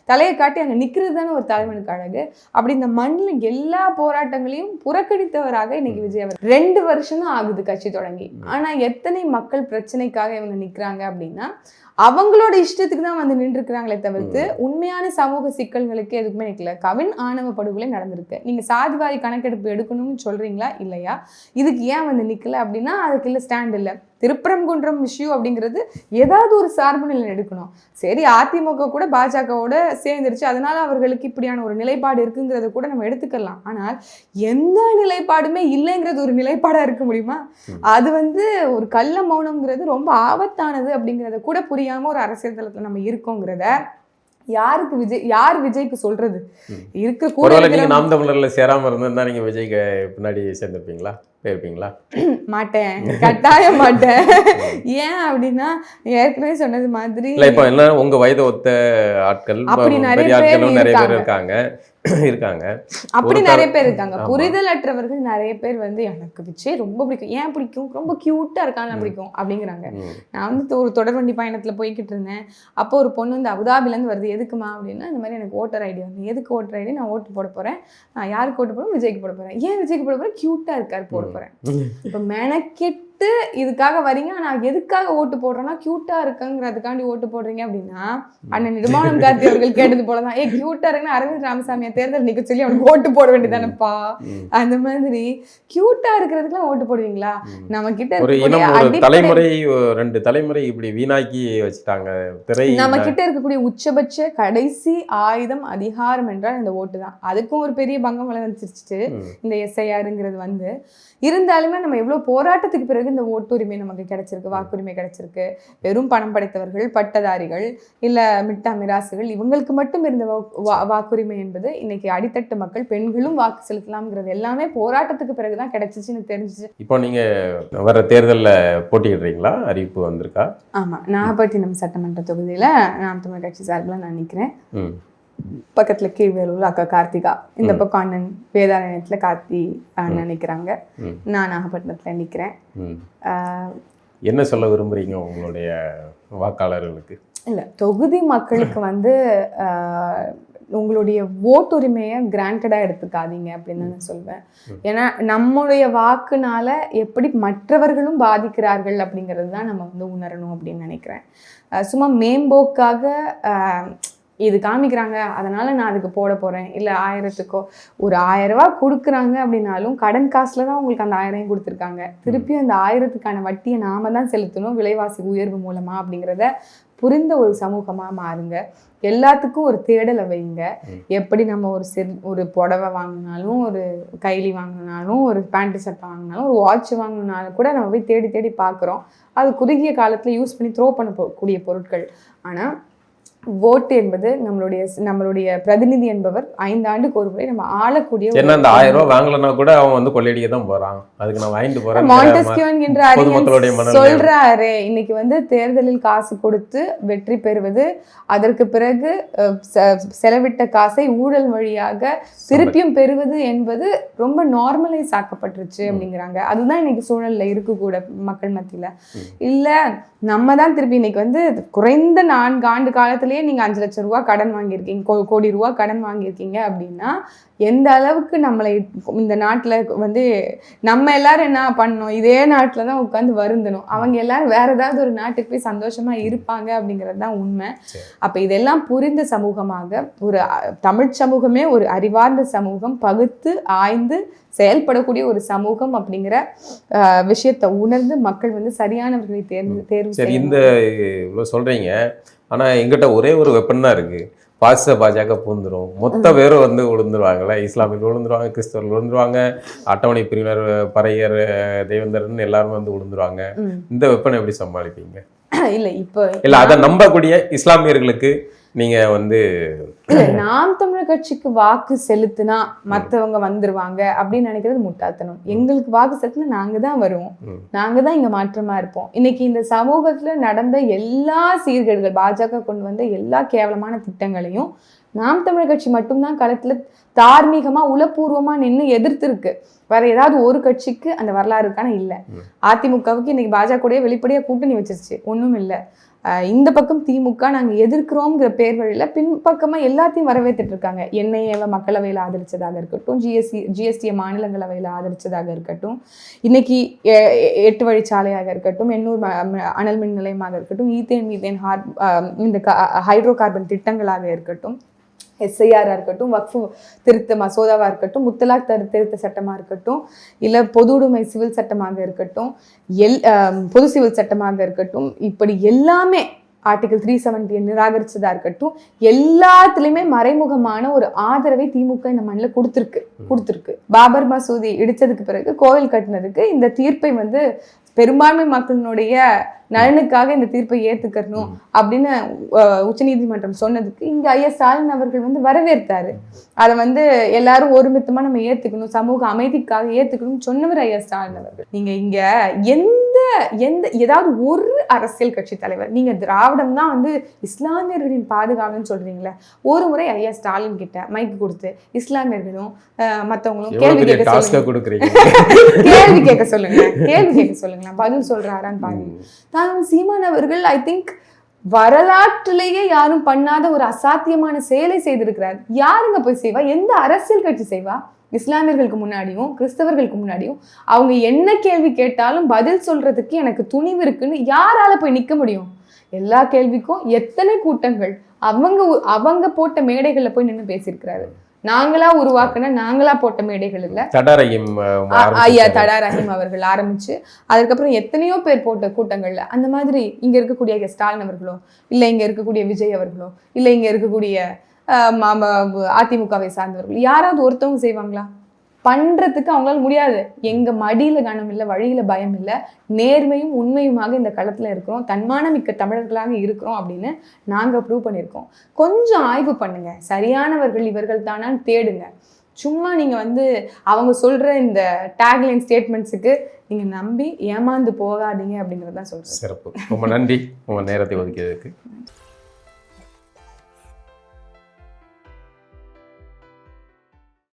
தலையை காட்டி அங்க நிக்கிறது தானே ஒரு தலைவனுக்கு அழகு. அப்படி இந்த மண்ணில் எல்லா போராட்டங்களையும் புறக்கணித்தவராக இன்னைக்கு விஜய் அவர் 2 வருஷம் தான் ஆகுது கட்சி தொடங்கி. ஆனா எத்தனை மக்கள் பிரச்சனைக்காக இவங்க நிக்கிறாங்க அப்படின்னா அவங்களோட இஷ்டத்துக்கு தான் வந்து நின்று இருக்கிறாங்களே தவிர்த்து உண்மையான சமூக சிக்கல்களுக்கு எதுக்குமே நிற்கல. கவின் ஆணவ படுகொலை நடந்திருக்கு, நீங்க சாதிவாரி கணக்கெடுப்பு எடுக்கணும்னு சொல்றீங்களா இல்லையா? இதுக்கு ஏன் வந்து நிக்கல அப்படின்னா அதுக்கு இல்லை ஸ்டாண்ட் இல்லை. திருப்பரங்குன்றம் இஷ்யூ அப்படிங்கிறது ஏதாவது ஒரு சார்பு நிலை எடுக்கணும். சரி, அதிமுக கூட பாஜகவோட சேர்ந்துருச்சு, அதனால அவர்களுக்கு இப்படியான ஒரு நிலைப்பாடு இருக்குங்கிறத கூட நம்ம எடுத்துக்கலாம். ஆனால் எந்த நிலைப்பாடுமே இல்லைங்கிறது ஒரு நிலைப்பாடா இருக்க முடியுமா? அது வந்து ஒரு கள்ள மௌனம்ங்கிறது ரொம்ப ஆபத்தானது அப்படிங்கிறத கூட புரியாம ஒரு அரசியல் தளத்துல நம்ம இருக்கோங்கிறத யார் விஜய்க்கு சொல்றது? இருக்க கூட நீங்க நாம் தமிழர்ல சேராம இருந்தா நீங்க விஜய்க்கு பின்னாடி சேர்ந்திருப்பீங்களா? போயிருப்பீங்களா? மாட்டேன், கட்டாயம் மாட்டேன். ஏன் அப்படின்னா ஏற்கனவே சொன்னது மாதிரி இப்ப என்ன உங்க வயது ஒத்த ஆட்கள் அப்படி நிறைய பேர் இருக்காங்க. அப்படி நிறைய பேர் இருக்காங்க. புரிதல் அற்றவர்கள் நிறைய பேர் வந்து எனக்கு விஜய் ரொம்ப பிடிக்கும், ஏன் பிடிக்கும், ரொம்ப கியூட்டா இருக்காங்க பிடிக்கும் அப்படிங்கிறாங்க. நான் வந்து ஒரு தொடர்வண்டி பயணத்துல போய்கிட்டு இருந்தேன். அப்போ ஒரு பொண்ணு வந்து அபுதாபிலேருந்து வருது, எதுக்குமா அப்படின்னா இந்த மாதிரி எனக்கு ஓட்டர் ஐடி வந்து, எதுக்கு ஓட்டர் ஐடி? நான் ஓட்டு போட போறேன். நான் யாருக்கு ஓட்டு போடுறேன்? விஜய்க்கு போட போறேன். ஏன் விஜய்க்கு போட போறேன்? கியூட்டா இருக்காரு போட போறேன். இப்ப மெனக்கெட்டு இதுக்காக வரீங்க. நான் எதுக்காக ஓட்டு போடுறேன்னா கியூட்டா இருக்குங்கிறதுக்காண்டி ஓட்டு போடுறீங்க அப்படின்னா அண்ணன் நிர்மானம் கார்த்தி அவர்கள் கேட்டது போலதான், கியூட்டா இருக்குன்னா அரவிந்த் ராமசாமியை தேர்தல் நிக்க சொல்லி அவனுக்கு ஓட்டு போட வேண்டியதானப்பா. அந்த மாதிரி கியூட்டா இருக்கிறதுக்குலாம் ஓட்டு போடுவீங்களா? நம்ம கிட்ட தலைமுறை 2 தலைமுறை இப்படி வீணாக்கி வச்சுட்டாங்க. நம்ம கிட்ட இருக்கக்கூடிய உச்சபட்ச கடைசி ஆயுதம் அதிகாரம் என்றால் இந்த ஓட்டு தான். அதுக்கும் ஒரு பெரிய பங்கம் விளைவிச்சிருச்சு இந்த SIRங்கிறது வந்து. இருந்தாலுமே நம்ம எவ்வளவு போராட்டத்துக்கு பிறகு இந்த ஓட்டுரிமை நமக்கு கிடைச்சிருக்கு, வாக்குரிமை கிடைச்சிருக்கு. வெறும் பணம் படைத்தவர்கள், பட்டதாரிகள், இல்ல மிட்டா மிராசுகள் இவங்களுக்கு மட்டும் இருந்த வாக்குரிமை என்பது இன்னைக்கு அடித்தட்டு மக்கள், பெண்களும் வாக்கு செலுத்தலாம்ங்கிறது எல்லாமே போராட்டத்துக்கு பிறகுதான் கிடைச்சிச்சுன்னு தெரிஞ்சிச்சு. இப்போ நீங்க வர தேர்தலில் போட்டியிடுறீங்களா? அறிவிப்பு வந்திருக்கா? ஆமா, நாகப்பட்டினம் சட்டமன்ற தொகுதியில நாம் தமிழ் கட்சி சார்பில் நான் நிக்கிறேன். பக்கத்துல கீழ்வேலூர்ல அக்கா கார்த்திகா, இந்த பக்கம் அண்ணன் வேதாரண்யத்துல கார்த்தி அண்ணன் நிக்கிறாங்க, நான் நாகப்பட்டினத்துல நிக்கிறேன். என்ன சொல்ல விரும்புறீங்க உங்களுடைய வாக்காளர்களுக்கு? இல்ல, தொகுதி மக்களுக்கு வந்து உங்களுடைய ஓட்டுரிமையை கிராண்டடா எடுத்துக்காதீங்க அப்படின்னு நான் சொல்வேன். ஏன்னா நம்முடைய வாக்குனால எப்படி மற்றவர்களும் பாதிக்கிறார்கள் அப்படிங்கிறது தான் நம்ம வந்து உணரணும் அப்படின்னு நினைக்கிறேன். சும்மா மேம்போக்காக இது காமிக்கிறாங்க அதனால நான் அதுக்கு போட போறேன், இல்லை 1000க்கோ ஒரு 1000 ரூபா கொடுக்குறாங்க அப்படின்னாலும் கடன் காசுல தான் உங்களுக்கு அந்த 1000 கொடுத்துருக்காங்க. திருப்பியும் அந்த 1000க்கான வட்டியை நாம தான் செலுத்தணும் விலைவாசி உயர்வு மூலமா அப்படிங்கிறத புரிந்த ஒரு சமூகமா மாறுங்க. எல்லாத்துக்கும் ஒரு தேடலை வைங்க. எப்படி நம்ம ஒரு புடவை வாங்கினாலும், ஒரு கைலி வாங்கினாலும், ஒரு பேண்ட் சட்டை வாங்கினாலும், ஒரு வாட்ச் வாங்கினாலும் கூட நம்ம போய் தேடி தேடி பார்க்குறோம். அது குறுகிய காலத்தில் யூஸ் பண்ணி த்ரோ பண்ணக்கூடிய பொருட்கள். ஆனால் ஓட்டு என்பது நம்மளுடைய பிரதிநிதி என்பவர் 5 ஆண்டுக்கு ஒரு முறை நம்ம ஆளக்கூடிய. அந்த 1000 ரூபாய் வாங்கலன்னா கூட அவன் வந்து கொள்ளையடிக்க தான் போறான், அதுக்கு நான் வாங்கிட்டு போறேன். மாண்டெஸ்கியூ என்கின்ற அறிஞர் சொல்றாரு, இன்னைக்கு வந்து தேர்தலில் காசு கொடுத்து வெற்றி பெறுவது, அதற்கு பிறகு செலவிட்ட காசை ஊழல் வழியாக திருப்பியும் பெறுவது என்பது ரொம்ப நார்மலைஸ் ஆக்கப்பட்டுருச்சு அப்படிங்கிறாங்க. அதுதான் இன்னைக்கு சூழல்ல இருக்கு கூட மக்கள் மத்தியில. இல்ல நம்ம தான் திருப்பி இன்னைக்கு வந்து குறைந்த 4 ஆண்டு காலத்திலேயே நாட்கள்லயே நீங்க 5 லட்சம் ரூபாய் கடன் வாங்கியிருக்கீங்க, கோடி ரூபாய் கடன் வாங்கியிருக்கீங்க அப்படின்னா எந்த அளவுக்கு நம்மளை இந்த நாட்டுல வந்து நம்ம எல்லாரும் என்ன பண்ணணும், இதே நாட்டுல தான் உட்காந்து வருந்தணும். அவங்க எல்லாரும் வேற ஏதாவது ஒரு நாட்டுக்கு போய் சந்தோஷமா இருப்பாங்க அப்படிங்கிறது தான் உண்மை. அப்ப இதெல்லாம் புரிந்த சமூகமாக ஒரு தமிழ் சமூகமே ஒரு அறிவார்ந்த சமூகம், பகுத்து ஆய்ந்து செயல்படக்கூடிய ஒரு சமூகம் அப்படிங்கிற விஷயத்தை உணர்ந்து மக்கள் வந்து சரியானவர்களை தேர்வு சரி. இந்த இவ்வளோ சொல்றீங்க, ஆனா எங்கிட்ட ஒரே ஒரு வெப்பன் தான் இருக்கு. பாஜக பூந்துரும், மொத்த பேரும் வந்து விழுந்துருவாங்களே. இஸ்லாமியர்கள் விழுந்துருவாங்க, கிறிஸ்தவர்கள் விழுந்துருவாங்க, அட்டவணை பிரிவினர், பறையர், தேவேந்தர்னு எல்லாரும் வந்து விழுந்துருவாங்க. இந்த வெப்பனை எப்படி சமாளிப்பீங்க? இல்ல அதை நம்பக்கூடிய இஸ்லாமியர்களுக்கு நீங்க வந்து நாம் தமிழர் கட்சிக்கு வாக்கு செலுத்தினா மத்தவங்க வந்துருவாங்க அப்படின்னு நினைக்கிறது முட்டாள்தனம். எங்களுக்கு வாக்கு செலுத்தினா நாங்க தான் வருவோம், நாங்க தான் இங்க மாற்றமா இருப்போம். இன்னைக்கு இந்த சமூகத்துல நடந்த எல்லா சீர்கேடுகள், பாஜக கொண்டு வந்த எல்லா கேவலமான திட்டங்களையும் நாம் தமிழர் கட்சி மட்டும்தான் களத்துல தார்மீகமா உளப்பூர்வமா நின்று எதிர்த்து இருக்கு. வேற ஏதாவது ஒரு கட்சிக்கு அந்த வரலாறு இருக்கான இல்ல. அதிமுகவுக்கு இன்னைக்கு பாஜக வெளிப்படையா கூட்டணி வச்சிருச்சு, ஒண்ணும் இல்லை. இந்த பக்கம் திமுக நாங்க எதிர்க்கிறோம்ங்கிற பேர் வழியில பின்பக்கமா எல்லாத்தையும் வரவேற்றுட்டு இருக்காங்க. என்ஐஏவை மக்களவையில் ஆதரிச்சதாக இருக்கட்டும், ஜிஎஸ்டியை மாநிலங்களவையில் ஆதரிச்சதாக இருக்கட்டும், இன்னைக்கு 8 வழிச்சாலையாக இருக்கட்டும், எண்ணூர் அனல் மின் நிலையமாக இருக்கட்டும், ஈத்தேன் மீத்தேன் இந்த ஹைட்ரோ கார்பன் திட்டங்களாக இருக்கட்டும், SIR இருக்கட்டும், வக்ஃபு திருத்த மசோதாவாக இருக்கட்டும், முத்தலாக் திருத்த சட்டமாக இருக்கட்டும், இல்லை பொது உடைமை சிவில் சட்டமாக இருக்கட்டும், பொது சிவில் சட்டமாக இருக்கட்டும், இப்படி எல்லாமே ஆர்டிகல் 370 நிராகரிச்சதா இருக்கட்டும், எல்லாத்துலேயுமே மறைமுகமான ஒரு ஆதரவை திமுக இந்த மண்ணில் கொடுத்துருக்கு. பாபர் மசூதி இடிச்சதுக்கு பிறகு கோவில் கட்டினதுக்கு இந்த தீர்ப்பை வந்து பெரும்பான்மை மக்களினுடைய நலனுக்காக இந்த தீர்ப்பை ஏத்துக்கணும் அப்படின்னு உச்சநீதிமன்றம் சொன்னதுக்கு இங்க ஸ்டாலின் அவர்கள் வந்து வரவேற்றாரு. அதை வந்து எல்லாரும் ஒருமித்தமா நம்ம ஏத்துக்கணும், சமூக அமைதிக்காக ஏத்துக்கணும்னு சொன்னவர் ஸ்டாலின் அவர்கள். நீங்க இங்க ஏதாவது ஒரு அரசியல் கட்சி தலைவர், நீங்க திராவிடம் தான் வந்து இஸ்லாமியர்களின் பாதுகாவல்னு சொல்றீங்களே, ஒரு முறை ஸ்டாலின் கிட்ட மைக்கு கொடுத்து இஸ்லாமியர்களும் மற்றவங்களும் கேள்வி கேட்க சொல்லுங்க, பதில் சொல்றாரான்னு பாருங்க. சீமான் அவர்கள் ஐ திங்க் வரலாற்றிலேயே யாரும் பண்ணாத ஒரு அசாத்தியமான செயலை செய்திருக்கிறார். யாருங்க போய் செய்வா? எந்த அரசியல் கட்சி செய்வா? இஸ்லாமியர்களுக்கு முன்னாடியும் கிறிஸ்தவர்களுக்கு முன்னாடியும் அவங்க என்ன கேள்வி கேட்டாலும் பதில் சொல்றதுக்கு எனக்கு துணிவு இருக்குன்னு யாரால போய் நிக்க முடியும்? எல்லா கேள்விக்கும் எத்தனை கூட்டங்கள் அவங்க போட்ட மேடைகள்ல போய் நின்று பேசியிருக்கிறாரு. நாங்களா உருவாக்குன, நாங்களா போட்ட மேடைகள் இல்ல, தடார் ரஹீம் அவர்கள் ஆரம்பிச்சு அதுக்கப்புறம் எத்தனையோ பேர் போட்ட கூட்டங்கள்ல அந்த மாதிரி இங்க இருக்கக்கூடிய ஸ்டாலின் அவர்களோ, இல்ல இங்க இருக்கக்கூடிய விஜய் அவர்களோ, இல்ல இங்க இருக்கக்கூடிய அதிமுகவை சார்ந்தவர்கள் யாராவது ஒருத்தவங்க செய்வாங்களா? பண்றதுக்கு அவங்களால முடியாது. எங்க மடியில கனம் இல்லை, வழியில பயம் இல்லை, நேர்மையும் உண்மையுமாக இந்த களத்துல இருக்கிறோம், தன்மானமிக்க தமிழர்களாக இருக்கிறோம் அப்படின்னு நாங்க ப்ரூவ் பண்ணியிருக்கோம். கொஞ்சம் ஆய்வு பண்ணுங்க, சரியானவர்கள் இவர்கள் தானான்னு தேடுங்க. சும்மா நீங்க வந்து அவங்க சொல்ற இந்த டேக்லைன் ஸ்டேட்மெண்ட்ஸுக்கு நீங்க நம்பி ஏமாந்து போகாதீங்க அப்படிங்கறதான் சொல்றேன். சிறப்பு, ரொம்ப நன்றி உங்க நேரத்தை ஒதுக்கியதுக்கு.